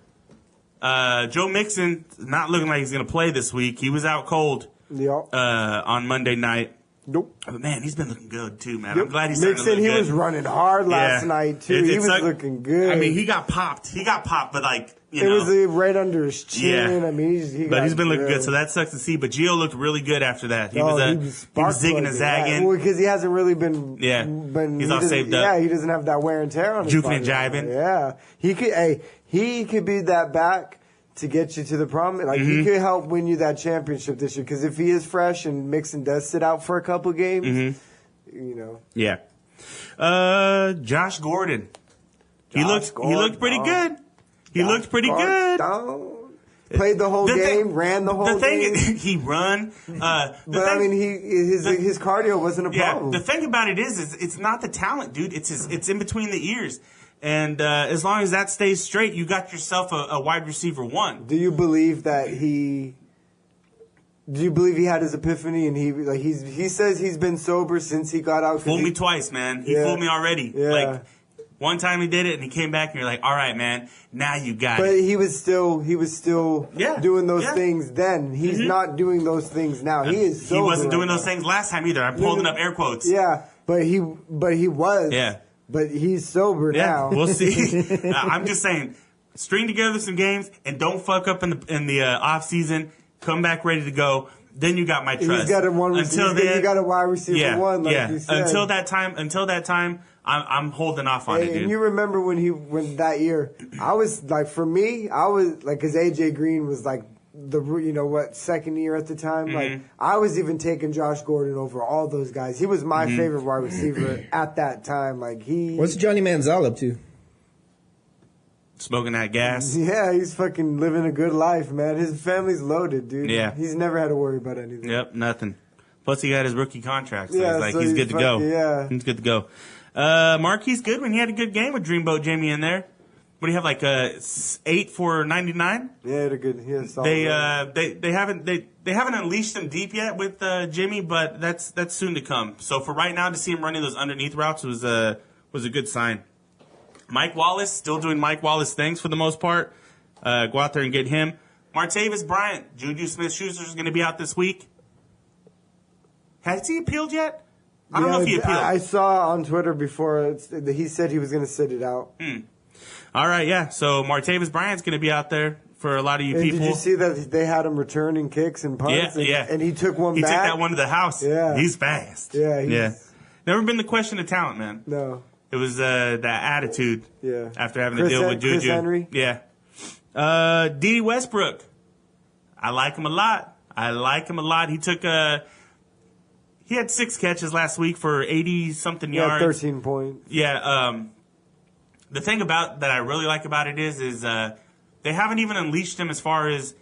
Joe Mixon not looking like he's going to play this week. He was out cold on Monday night. Nope. But man, he's been looking good too, man. Yep. I'm glad he's starting to look Mixon, good. he was running hard last night too. He was looking good. I mean, he got popped. But like, it was right under his chin. Yeah. I mean, he's been looking good, so that sucks to see. But Gio looked really good after that. He was zigging and zagging. Well, because he hasn't really been. Yeah. He's all saved up. Yeah, he doesn't have that wear and tear on his body. Juking and jiving. Yeah, he could be that back to get you to the prom. Like, he could help win you that championship this year. Because if he is fresh and Mixon does sit out for a couple games, you know. Yeah. Josh Gordon. He looked pretty good. He looked pretty good. Played the whole game, ran the whole game. He run. I mean, his cardio wasn't a problem. The thing about it is it's not the talent, dude. It's in between the ears. And as long as that stays straight, you got yourself a wide receiver one. Do you believe that he had his epiphany and he says he's been sober since he got out? Fooled me twice, man. He fooled me already. Yeah. Like, one time he did it and he came back and you're like, all right, man, now you got it. But he was still doing those things then. He's not doing those things now. He is sober. He wasn't doing those things last time either. I'm holding up air quotes. Yeah, but he was. Yeah. But he's sober now. We'll see. I'm just saying, string together some games and don't fuck up in the off season. Come back ready to go. Then you got my trust. He's got a one receiver. Until then, you got a wide receiver one. Like you said. Until that time, I'm holding off on it, dude. And you remember when that year, I was like, for me, I was like, because AJ Green was like second year at the time. Like, I was even taking Josh Gordon over all those guys. He was my favorite wide receiver at that time. Like, what's Johnny Manziel up to? Smoking that gas. Yeah, he's fucking living a good life, man. His family's loaded, dude. Yeah. He's never had to worry about anything. Yep, nothing. Plus, he got his rookie contract, so he's good to go. Yeah. He's good to go. Marquise Goodwin, he had a good game with Dreamboat Jamie in there. What do you have, like 8 for 99? Yeah, he had a solid they haven't unleashed him deep yet with Jimmy, but that's soon to come. So for right now, to see him running those underneath routes was a good sign. Mike Wallace still doing Mike Wallace things for the most part. Go out there and get him. Martavis Bryant, Juju Smith-Schuster is going to be out this week. Has he appealed yet? I don't know if he appealed. I saw on Twitter before he said he was going to sit it out. All right, yeah. So Martavis Bryant's going to be out there for a lot of you people. Did you see that they had him returning kicks and punts? Yeah. And he took one back? He took that one to the house. Yeah. He's fast. Yeah. Never been the question of talent, man. No. It was that attitude. Yeah. After having to deal with Juju. Chris Henry? Yeah. D. Westbrook. I like him a lot. He took he had 6 catches last week for 80-something yards. 13 points. Yeah. The thing that I really like about it is they haven't even unleashed him as far as,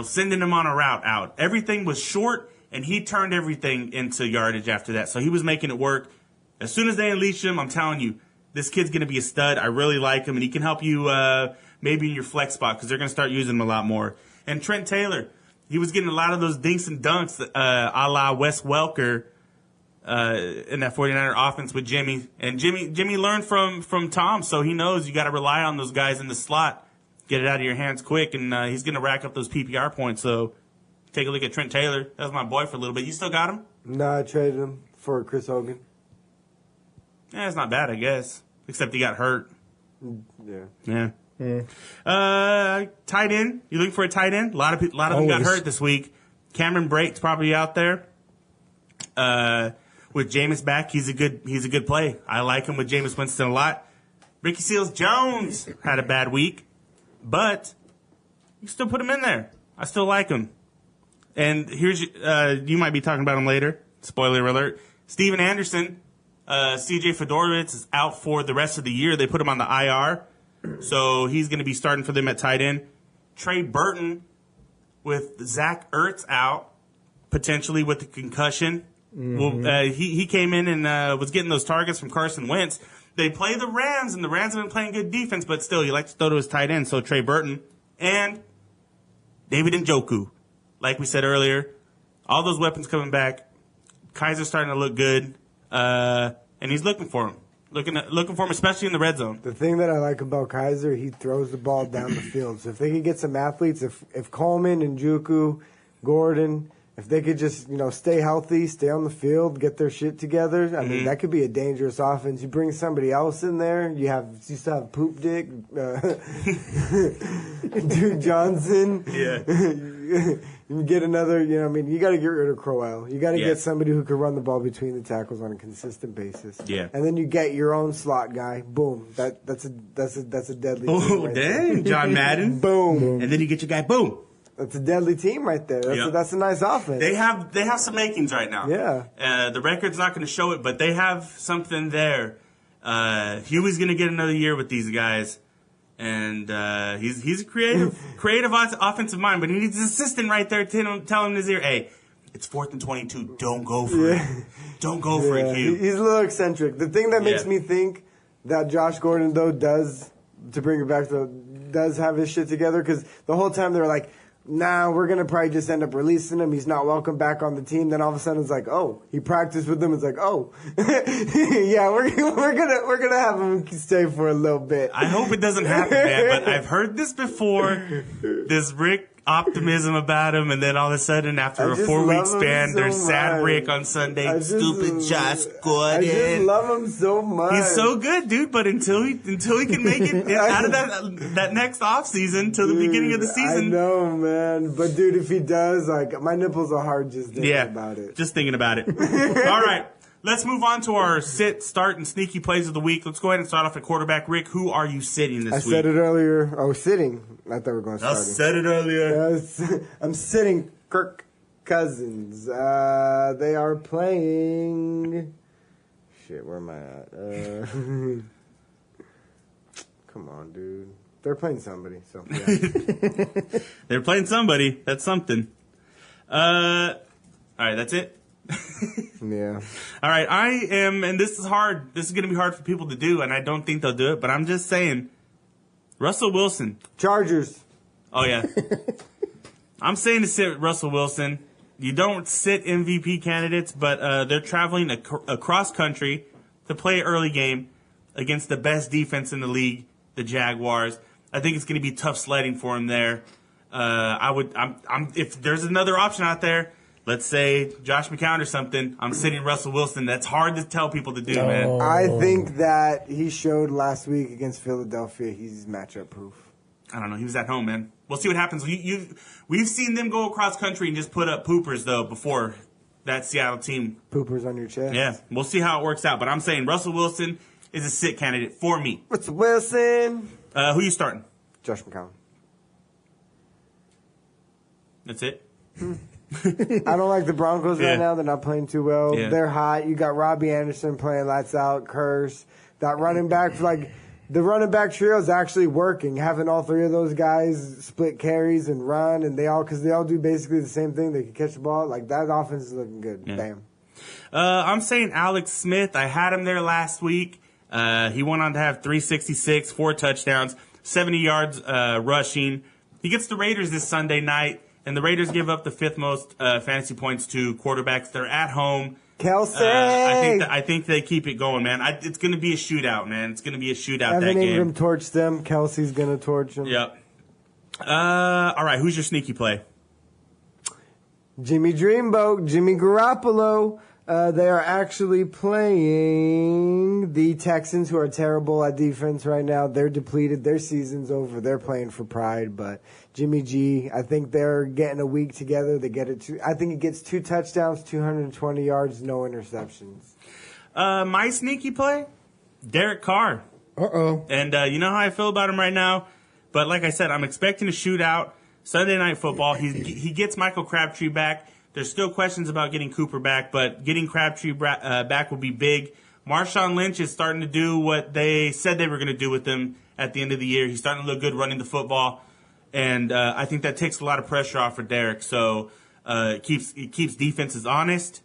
sending him on a route out. Everything was short and he turned everything into yardage after that. So he was making it work. As soon as they unleash him, I'm telling you, this kid's going to be a stud. I really like him, and he can help you maybe in your flex spot because they're going to start using him a lot more. And Trent Taylor, he was getting a lot of those dinks and dunks a la Wes Welker in that 49er offense with Jimmy. And Jimmy learned from Tom, so he knows you got to rely on those guys in the slot. Get it out of your hands quick, and he's going to rack up those PPR points. So take a look at Trent Taylor. That was my boy for a little bit. You still got him? No, I traded him for Chris Hogan. Yeah, it's not bad, I guess. Except he got hurt. Yeah. Tight end. You looking for a tight end? A lot of them got hurt this week. Cameron Brate's probably out there. With Jameis back, he's a good play. I like him with Jameis Winston a lot. Ricky Seals-Jones had a bad week, but you still put him in there. I still like him. And here's you might be talking about him later. Spoiler alert. Steven Anderson, CJ Fedorowicz is out for the rest of the year. They put him on the IR, so he's going to be starting for them at tight end. Trey Burton with Zach Ertz out, potentially with the concussion. Mm-hmm. Well, he came in and was getting those targets from Carson Wentz. They play the Rams, and the Rams have been playing good defense, but still, you like to throw to his tight end. So Trey Burton and David Njoku. Like we said earlier, all those weapons coming back. Kaiser's starting to look good, and he's looking for him. Looking for him, especially in the red zone. The thing that I like about Kaiser, he throws the ball down the field. So if they could get some athletes, if Coleman, Njoku, Gordon, if they could just, stay healthy, stay on the field, get their shit together, I mean, that could be a dangerous offense. You bring somebody else in there, you still have Poop Dick, Duke Johnson. Yeah. You get another, you got to get rid of Crowell. You got to get somebody who can run the ball between the tackles on a consistent basis. Yeah. And then you get your own slot guy. Boom. That's a deadly team. Oh, right dang, there. John Madden. Boom. And then you get your guy. Boom. That's a deadly team right there. That's a nice offense. They have some makings right now. Yeah. The record's not going to show it, but they have something there. Huey's going to get another year with these guys, and he's a creative offensive mind, but he needs his assistant right there to tell him in his ear, hey, it's 4th and 22. Don't go for it. Don't go for it, Hugh. He's a little eccentric. The thing that makes me think that Josh Gordon, though, does have his shit together, because the whole time they were like, nah, we're going to probably just end up releasing him. He's not welcome back on the team. Then all of a sudden it's like, oh, he practiced with them. It's like, oh, yeah, we're gonna have him stay for a little bit. I hope it doesn't happen, man, but I've heard this before. This Rick optimism about him, and then all of a sudden after a 4-week span, there's sad Rick on Sunday. Stupid Josh Gordon. I just love him so much. He's so good, dude, but until he can make it out of that next offseason till the beginning of the season. I know, man. But dude, if he does, like, my nipples are hard just thinking about it. Just thinking about it. All right. Let's move on to our sit, start, and sneaky plays of the week. Let's go ahead and start off at quarterback. Rick, who are you sitting this week? I said it earlier. Oh, sitting. I thought we were going to start. I said it earlier. I'm sitting Kirk Cousins. They are playing... Shit, where am I at? Come on, dude. They're playing somebody, so yeah. They're playing somebody. That's something. All right, that's it? Yeah. All right, I am, and this is hard. This is going to be hard for people to do, and I don't think they'll do it, but I'm just saying, Russell Wilson. Chargers. Oh, yeah. I'm saying to sit Russell Wilson. You don't sit MVP candidates, but they're traveling across country to play an early game against the best defense in the league, the Jaguars. I think it's going to be tough sledding for him there. If there's another option out there, let's say Josh McCown or something, I'm sitting Russell Wilson. That's hard to tell people to do, man. I think that he showed last week against Philadelphia he's matchup proof. I don't know. He was at home, man. We'll see what happens. We've seen them go across country and just put up poopers, though, before that Seattle team. Poopers on your chest. Yeah, we'll see how it works out. But I'm saying Russell Wilson is a sit candidate for me. Russell Wilson. Who you starting? Josh McCown. That's it? I don't like the Broncos right now. They're not playing too well. Yeah. They're hot. You got Robbie Anderson playing lights out, Curse. That running back, like, the running back trio is actually working. Having all three of those guys split carries and run, and because they all do basically the same thing. They can catch the ball. Like, that offense is looking good. Yeah. Bam. I'm saying Alex Smith. I had him there last week. He went on to have 366, 4 touchdowns, 70 yards rushing. He gets the Raiders this Sunday night, and the Raiders give up the 5th most fantasy points to quarterbacks. They're at home. Kelsey! I think they keep it going, man. It's going to be a shootout, man. It's going to be a shootout, Evan that game. Ingram torched them. Kelsey's going to torch them. Yep. All right, who's your sneaky play? Jimmy Dreamboat, Jimmy Garoppolo. They are actually playing the Texans, who are terrible at defense right now. They're depleted. Their season's over. They're playing for pride. But Jimmy G, I think they're getting a week together. I think he gets 2 touchdowns, 220 yards, no interceptions. My sneaky play, Derek Carr. Uh-oh. And you know how I feel about him right now. But like I said, I'm expecting a shootout. Sunday Night Football. He gets Michael Crabtree back. There's still questions about getting Cooper back, but getting Crabtree back will be big. Marshawn Lynch is starting to do what they said they were going to do with him at the end of the year. He's starting to look good running the football, and I think that takes a lot of pressure off for Derek. So it keeps defenses honest,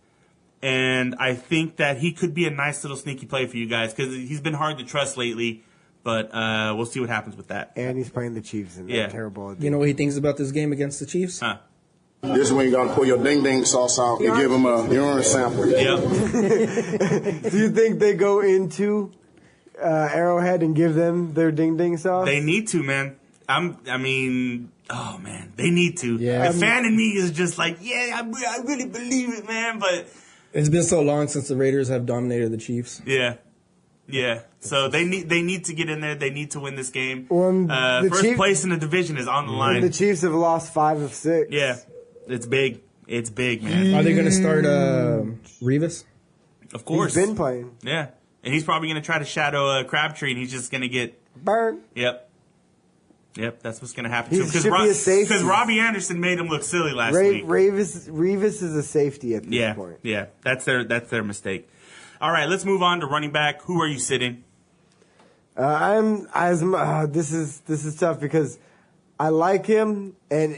and I think that he could be a nice little sneaky play for you guys because he's been hard to trust lately. But we'll see what happens with that. And he's playing the Chiefs, and they're terrible. You know what he thinks about this game against the Chiefs? Huh. This is when you got to pull your ding-ding sauce out and give them a urine sample. Yep. Do you think they go into Arrowhead and give them their ding-ding sauce? They need to, man. They need to. Yeah. The fan in me is just like, I really believe it, man. But it's been so long since the Raiders have dominated the Chiefs. Yeah. So they need to get in there. They need to win this game. First place in the division is on the line. The Chiefs have lost 5 of 6. Yeah. It's big. It's big, man. Are they going to start Revis? Of course. He's been playing. Yeah. And he's probably going to try to shadow Crabtree, and he's just going to get burned. Yep. That's what's going to happen He to him. should be a safety. Because Robbie Anderson made him look silly last week. Revis is a safety at this point. Yeah. That's their mistake. All right, let's move on to running back. Who are you sitting? This is tough because I like him, and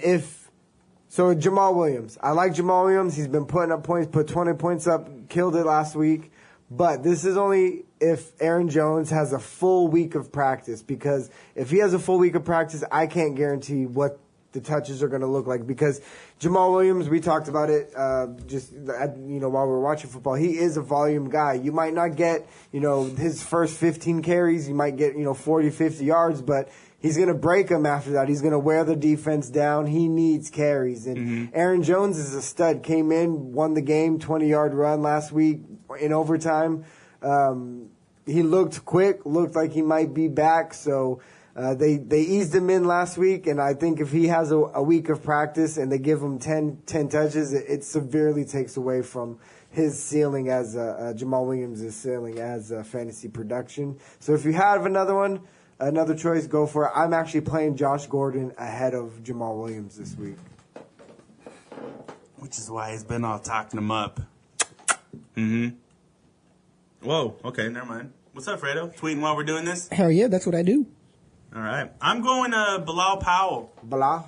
Jamal Williams. I like Jamal Williams. He's been putting up points, put 20 points up, killed it last week. But this is only if Aaron Jones has a full week of practice, because if he has a full week of practice, I can't guarantee what the touches are going to look like, because Jamal Williams, we talked about it while we were watching football. He is a volume guy. You might not get, his first 15 carries. You might get, 40, 50 yards, but he's going to break them after that. He's going to wear the defense down. He needs carries. And Aaron Jones is a stud. Came in, won the game, 20-yard run last week in overtime. He looked quick, looked like he might be back. So they eased him in last week. And I think if he has a week of practice and they give him 10 touches, it severely takes away from his ceiling as Jamal Williams' ceiling as fantasy production. So if you have another choice, go for it. I'm actually playing Josh Gordon ahead of Jamal Williams this week. Which is why he's been all talking him up. Whoa, okay, never mind. What's up, Fredo? Tweeting while we're doing this? Hell yeah, that's what I do. All right. I'm going Bilal Powell. Blah.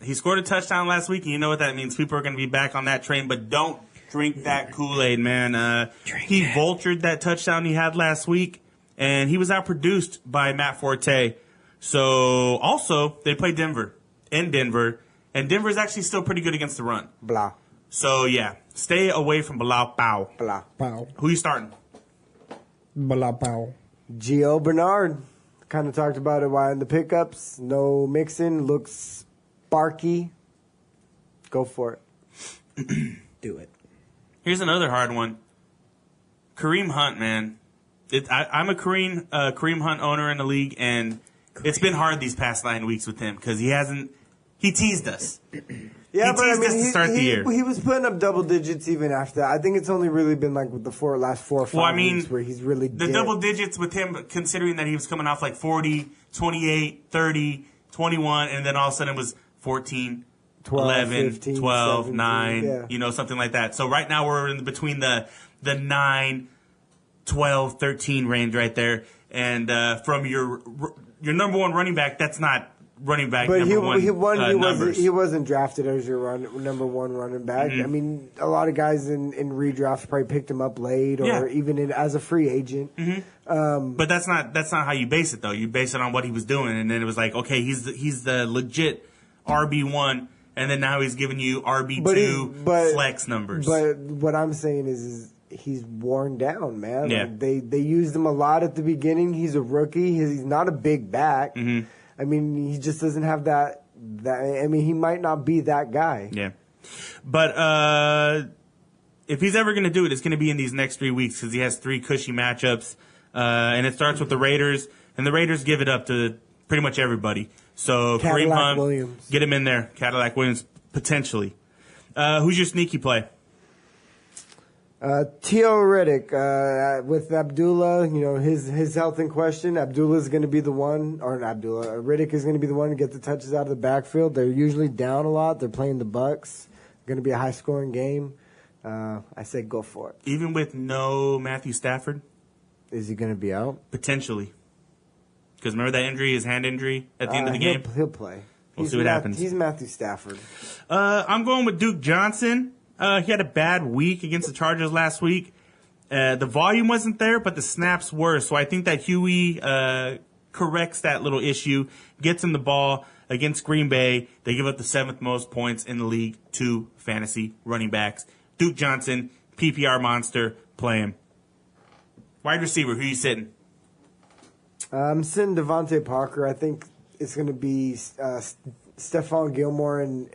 He scored a touchdown last week, and you know what that means. People are going to be back on that train, but don't drink that Kool-Aid, man. He vultured that touchdown he had last week. And he was outproduced by Matt Forte. So, also, they play Denver. And Denver's actually still pretty good against the run. Blah. So, yeah, stay away from Bilal Powell. Blah. Pow. Who you starting? Blah, pow. Gio Bernard. Kind of talked about it while in the pickups. No mixing. Looks sparky. Go for it. Do it. Here's another hard one. Kareem Hunt, man. I'm a Kareem Hunt owner in the league, and it's been hard these past 9 weeks with him because he teased us. Yeah, he teased us to start the year. He was putting up double digits even after that. I think it's only really been like with the last 4 or 5 weeks where he's really the double digits with him, considering that he was coming off like 40, 28, 30, 21, and then all of a sudden it was 14, 12, 11, 15, 12, 17, 9, yeah. Something like that. So right now we're in between the 9, 12, 13 range right there. and from your number one running back, that's not running back But number one numbers. He wasn't drafted as your number one running back. I mean, a lot of guys in redrafts probably picked him up late or even as a free agent. But that's not how you base it though. You base it on what he was doing, and then it was like, okay, he's the legit RB1, and then now he's giving you RB2 flex numbers. But what I'm saying is he's worn down, man. Yeah. Like they used him a lot at the beginning. He's a rookie. He's not a big back. I mean, he just doesn't have that. I mean, he might not be that guy. Yeah. But if he's ever going to do it, it's going to be in these next 3 weeks because he has 3 cushy matchups. And it starts with the Raiders. And the Raiders give it up to pretty much everybody. So Kareem Hunt, Williams. Get him in there. Cadillac Williams, potentially. Who's your sneaky play? T.O. Riddick, with Abdullah, his health in question, Abdullah's going to be the one, or not Abdullah, Riddick is going to be the one to get the touches out of the backfield. They're usually down a lot. They're playing the Bucks. Going to be a high-scoring game. I say go for it. Even with no Matthew Stafford? Is he going to be out? Potentially. Because remember that injury, his hand injury at the end of the game? He'll play. We'll see what happens. He's Matthew Stafford. I'm going with Duke Johnson. He had a bad week against the Chargers last week. The volume wasn't there, but the snaps were. So I think that Huey corrects that little issue, gets him the ball against Green Bay. They give up the 7th most points in the league to fantasy running backs. Duke Johnson, PPR monster, play him. Wide receiver, who you sitting? I'm sitting Devontae Parker. I think it's going to be Stephon Gilmore and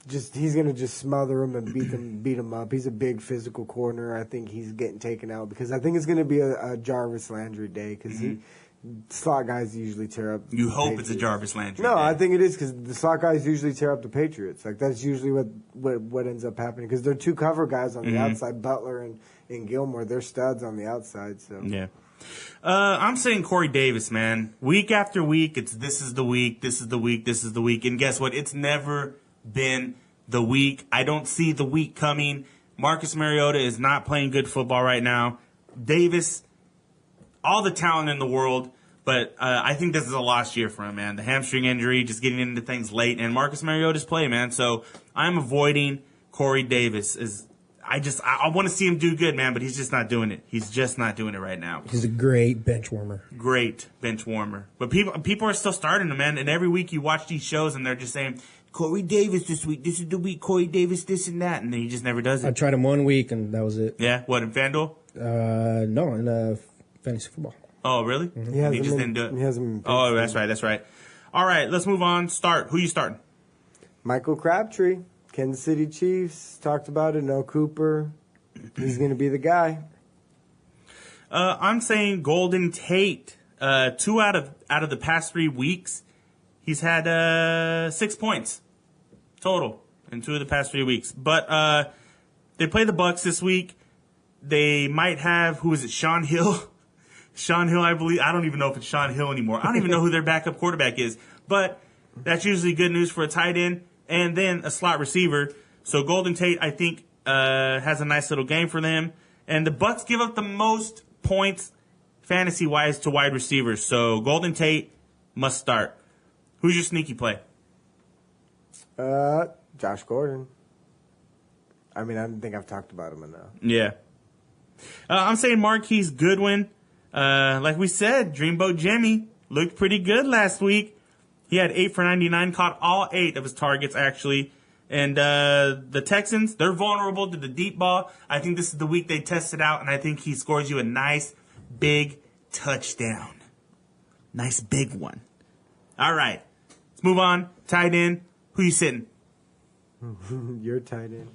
just he's going to just smother him and beat him up. He's a big physical corner. I think he's getting taken out because I think it's going to be a Jarvis Landry day because slot guys usually tear up. You hope it's a Jarvis Landry No, day. I think it is because the slot guys usually tear up the Patriots. Like that's usually what ends up happening because they're 2 cover guys on the outside, Butler and Gilmore. They're studs on the outside. So yeah. I'm saying Corey Davis, man. Week after week, this is the week, this is the week, this is the week. And guess what? It's never been the week. I don't see the week coming. Marcus Mariota is not playing good football right now. Davis, all the talent in the world, but I think this is a lost year for him, man. The hamstring injury, just getting into things late, and Marcus Mariota's play, man. So I'm avoiding Corey Davis. I want to see him do good, man, but he's just not doing it. He's just not doing it right now. He's a great bench warmer. Great bench warmer. But people are still starting him, man. And every week you watch these shows and they're just saying, Corey Davis this week. This is the week. Corey Davis, this and that. And then he just never does it. I tried him 1 week and that was it. Yeah? What, in FanDuel? No, in fantasy football. Oh, really? He just didn't do it. He hasn't. Oh, that's right. All right, let's move on. Start. Who you starting? Michael Crabtree, Kansas City Chiefs. Talked about it. No Cooper. He's going to be the guy. I'm saying Golden Tate. 2 out of the past 3 weeks, he's had 6 points total in 2 of the past 3 weeks. But they play the Bucks this week. They might have, who is it, Sean Hill? Sean Hill, I believe. I don't even know if it's Sean Hill anymore. I don't even know who their backup quarterback is. But that's usually good news for a tight end and then a slot receiver. So Golden Tate, I think, has a nice little game for them. And the Bucks give up the most points fantasy-wise to wide receivers. So Golden Tate must start. Who's your sneaky play? Josh Gordon. I mean, I don't think I've talked about him enough. Yeah. I'm saying Marquise Goodwin. Like we said, Dreamboat Jimmy looked pretty good last week. He had 8 for 99, caught all 8 of his targets, actually. And the Texans, they're vulnerable to the deep ball. I think this is the week they test it out, and I think he scores you a nice, big touchdown. Nice, big one. All right. Let's move on. Tight end. Who you sitting? You're tight end.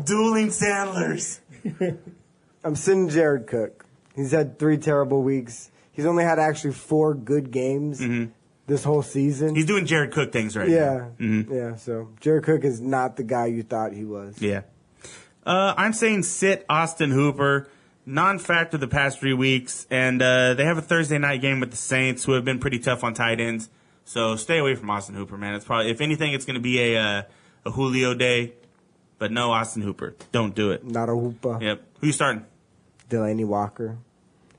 Dueling Sandlers. I'm sitting Jared Cook. He's had 3 terrible weeks. He's only had actually 4 good games this whole season. He's doing Jared Cook things right now. Yeah. So Jared Cook is not the guy you thought he was. Yeah. I'm saying sit Austin Hooper. Non-factor the past 3 weeks. And they have a Thursday night game with the Saints, who have been pretty tough on tight ends. So stay away from Austin Hooper, man. It's probably, if anything, it's going to be a Julio day, but no Austin Hooper. Don't do it. Not a Hooper. Yep. Who you starting? Delaney Walker.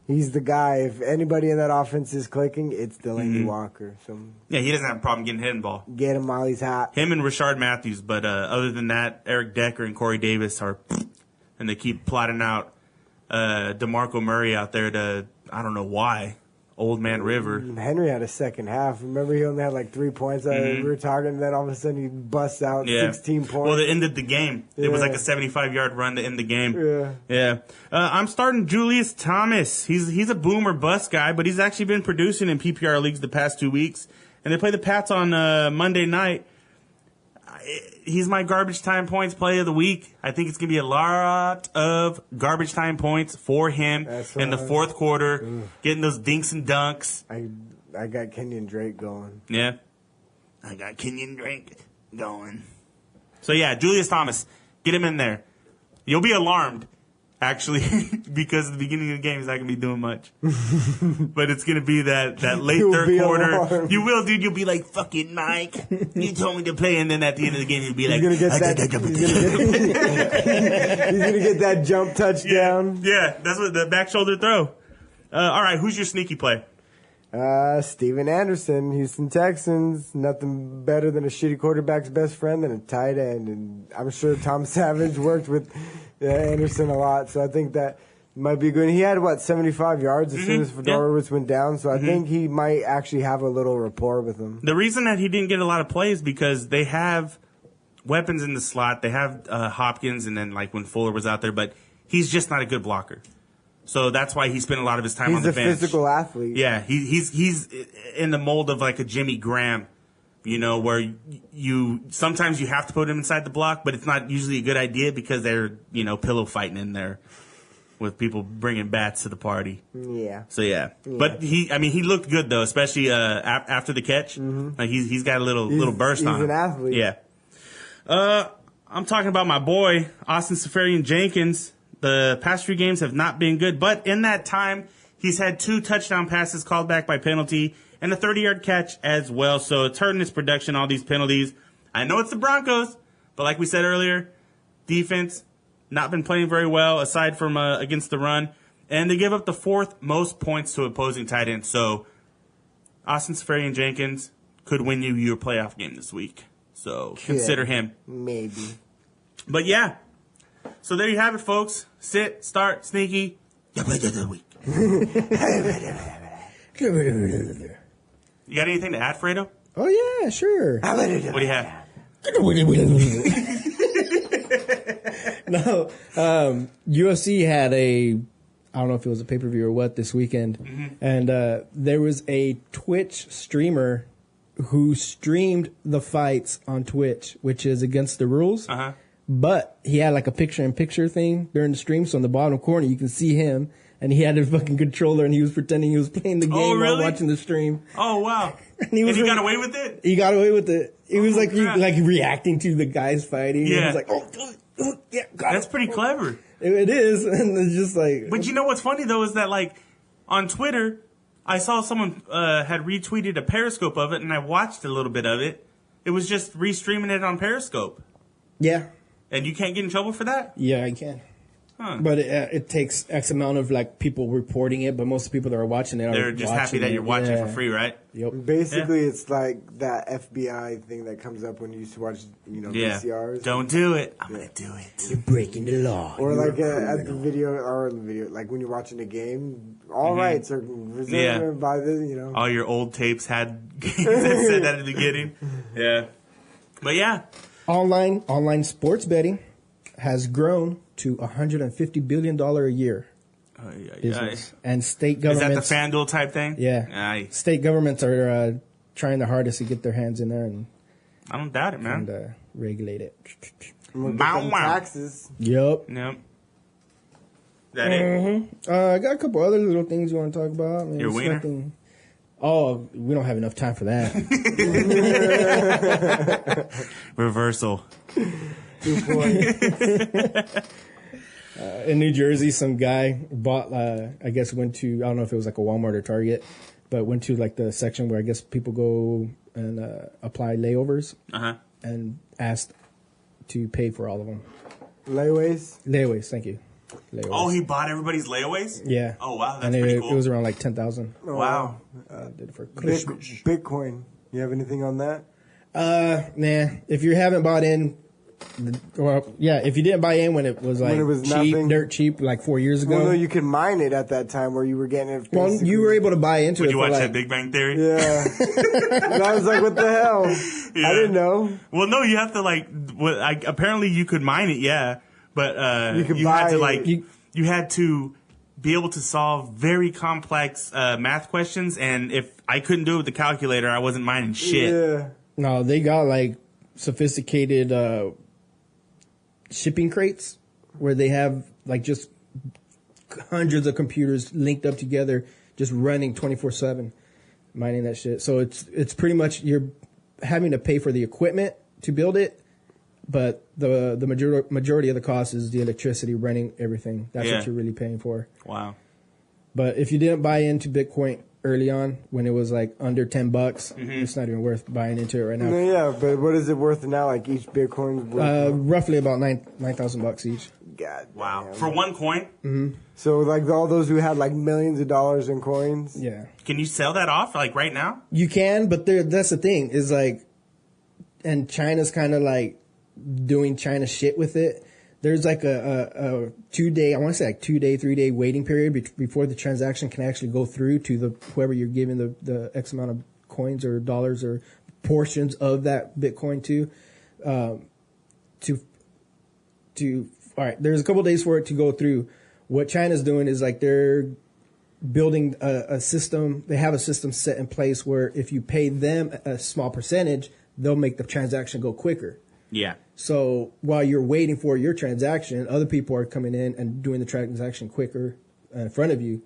He's the guy. If anybody in that offense is clicking, it's Delaney Walker. So Yeah, he doesn't have a problem getting hit in the ball. get him while he's hot. Him and Rashard Matthews, but other than that, Eric Decker and Corey Davis are, and they keep plotting out DeMarco Murray out there to, I don't know why, Old Man River. Henry had a second half. Remember, he only had like 3 points. We were talking, and then all of a sudden he busts out 16 points. Well, it ended the game. Yeah. It was like a 75-yard run to end the game. Yeah. Yeah. I'm starting Julius Thomas. He's a boom or bust guy, but he's actually been producing in PPR leagues the past 2 weeks. And they play the Pats on Monday night. He's my garbage time points play of the week. I think it's going to be a lot of garbage time points for him in the fourth quarter, getting those dinks and dunks. I got Kenyon Drake going. Yeah. I got Kenyon Drake going. So, yeah, Julius Thomas, get him in there. You'll be alarmed, actually, because at the beginning of the game, he's not going to be doing much. But it's going to be that late You'll third be quarter. alarmed. You will, dude. You'll be like, fucking Mike, you told me to play. And then at the end of the game, you'll be like, He's gonna get he's gonna get that jump touchdown. Yeah, that's what the back shoulder throw. All right, who's your sneaky play? Steven Anderson, Houston Texans. Nothing better than a shitty quarterback's best friend than a tight end. And I'm sure Tom Savage worked with Anderson a lot, so I think that might be good. He had, 75 yards as soon as Fedorowicz went down, so I think he might actually have a little rapport with him. The reason that he didn't get a lot of plays because they have weapons in the slot. They have Hopkins, and then like when Fuller was out there, but he's just not a good blocker. So that's why he spent a lot of his time on the bench. He's a physical athlete. Yeah, he's in the mold of like a Jimmy Graham, where you sometimes you have to put him inside the block, but it's not usually a good idea because they're pillow fighting in there with people bringing bats to the party. Yeah. So yeah. But he looked good though, especially after the catch. Like he's got a little burst on him. He's an athlete. Yeah. I'm talking about my boy Austin Seferian-Jenkins. The past few games have not been good, but in that time, he's had 2 touchdown passes called back by penalty and a 30-yard catch as well. So it's hurting his production, all these penalties. I know it's the Broncos, but like we said earlier, defense not been playing very well aside from against the run. And they give up the 4th most points to opposing tight ends. So Austin Seferian-Jenkins could win you your playoff game this week. So consider him. Maybe. But yeah. So there you have it, folks. Sit, start, sneaky. You play the week. You got anything to add, Fredo? Oh, yeah, sure. What do you have? No, UFC had I don't know if it was a pay-per-view or what this weekend, and there was a Twitch streamer who streamed the fights on Twitch, which is against the rules. But he had like a picture-in-picture thing during the stream, so in the bottom corner you can see him, and he had a fucking controller, and he was pretending he was playing the game while watching the stream. Oh, wow. And he got away with it? He got away with it. He was like reacting to the guys fighting. Yeah. He was like, yeah, got That's pretty clever. It is, and it's just like... But you know what's funny, though, is that, like, on Twitter, I saw someone had retweeted a Periscope of it, and I watched a little bit of it. It was just restreaming it on Periscope. Yeah. And you can't get in trouble for that? Yeah, I can. Huh. But it takes X amount of like people reporting it, but most of the people that are watching it they're just happy that you're watching for free, right? Yep. Basically, it's like that FBI thing that comes up when you used to watch, VCRs. Don't do it. I'm gonna do it. You're breaking the law. Or like at the video, like when you're watching a game, all rights are reserved by the, All your old tapes had games that said that at the beginning. Yeah. But yeah. Online sports betting has grown to $150 billion a year. Business. And state governments... Is that the FanDuel type thing? Yeah. Aye. State governments are trying the hardest to get their hands in there and... I don't doubt it, man. And regulate it. Taxes. Yep. Is that it? I got a couple other little things you want to talk about. Your wiener? Nothing... Oh, we don't have enough time for that. Reversal. Good point. In New Jersey, some guy bought, went to, I don't know if it was like a Walmart or Target, but went to like the section where I guess people go and apply layovers, and asked to pay for all of them. Layaways, thank you. Layaways. Oh, he bought everybody's layaways? Yeah. Oh, wow, that's and pretty cool. It was around like 10,000. Wow. Did it for Bitcoin. You have anything on that? Nah. If you haven't bought in, if you didn't buy in when it was like cheap, nothing. dirt cheap, like 4 years ago. Well, no, you could mine it at that time where you were getting it. Well, you were able to buy into it. Did you watch like, that Big Bang Theory? Yeah. And I was like, what the hell? Yeah. I didn't know. Well, no, you have to apparently you could mine it, yeah. But you had to you had to be able to solve very complex math questions, and if I couldn't do it with the calculator, I wasn't mining shit. Yeah. No, they got like sophisticated shipping crates where they have like just hundreds of computers linked up together, just running 24/7, mining that shit. So it's pretty much you're having to pay for the equipment to build it, but the majority of the cost is the electricity running everything. That's what you're really paying for. Wow. But if you didn't buy into Bitcoin early on when it was like under $10, it's not even worth buying into it right now. No, yeah, but what is it worth now? Like each Bitcoin's worth? Roughly about $9,000 each. God. Wow. Damn. For one coin? Mm-hmm. So like all those who had like millions of dollars in coins? Yeah. Can you sell that off like right now? You can, but that's the thing is like, and China's kind of like doing China shit with it. There's like a 2-day, I want to say like 2-day, 3-day waiting period before the transaction can actually go through to the whoever you're giving the X amount of coins or dollars or portions of that Bitcoin to. All right, there's a couple days for it to go through. What China's doing is like they're building a system. They have a system set in place where if you pay them a small percentage, they'll make the transaction go quicker. Yeah. So while you're waiting for your transaction, other people are coming in and doing the transaction quicker in front of you,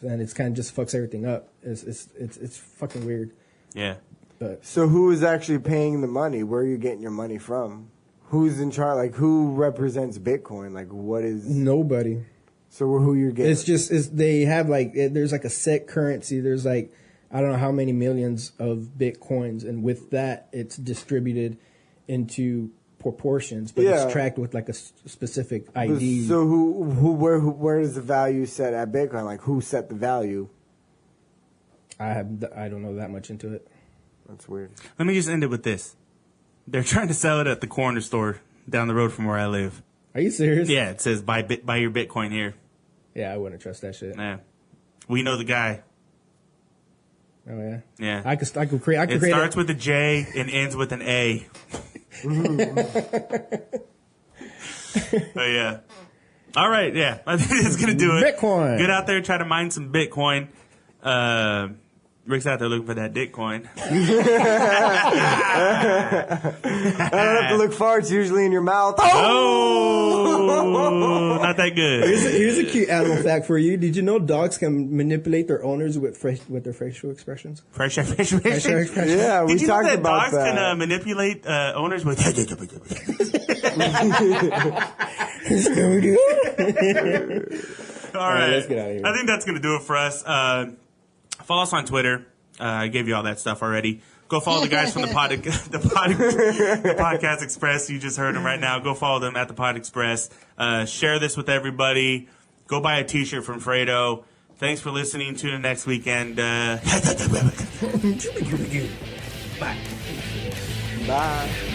and it's kind of just fucks everything up. It's fucking weird. Yeah. But So who is actually paying the money? Where are you getting your money from? Who's in charge? Like who represents Bitcoin? Like what is? nobody. So who you're getting? It's they have like there's like a set currency. There's like I don't know how many millions of Bitcoins, and with that, it's distributed into proportions, but it's tracked with like a specific ID. So where is the value set at Bitcoin? Like who set the value? I don't know that much into it. That's weird. Let me just end it with this. They're trying to sell it at the corner store down the road from where I live. Are you serious? Yeah, it says buy your Bitcoin here. Yeah, I wouldn't trust that shit. Yeah. We know the guy. Oh yeah. Yeah. I could create. It starts with a J and ends with an A. But yeah. All right, yeah. I think that's going to do it. Bitcoin. Get out there, try to mine some Bitcoin. Rick's out there looking for that Bitcoin. I don't have to look far. It's usually in your mouth. Oh, not that good. Here's a cute animal fact for you. Did you know dogs can manipulate their owners with their facial expressions? Facial Facial expressions. expressions. Yeah, we Did you know talked that about dogs that. can manipulate owners with... All right. Let's get out of here. I think that's going to do it for us. Follow us on Twitter. I gave you all that stuff already. Go follow the guys from the Podcast Express. You just heard them right now. Go follow them at the Pod Express. Share this with everybody. Go buy a T-shirt from Fredo. Thanks for listening. Tune in next weekend. Bye. Bye.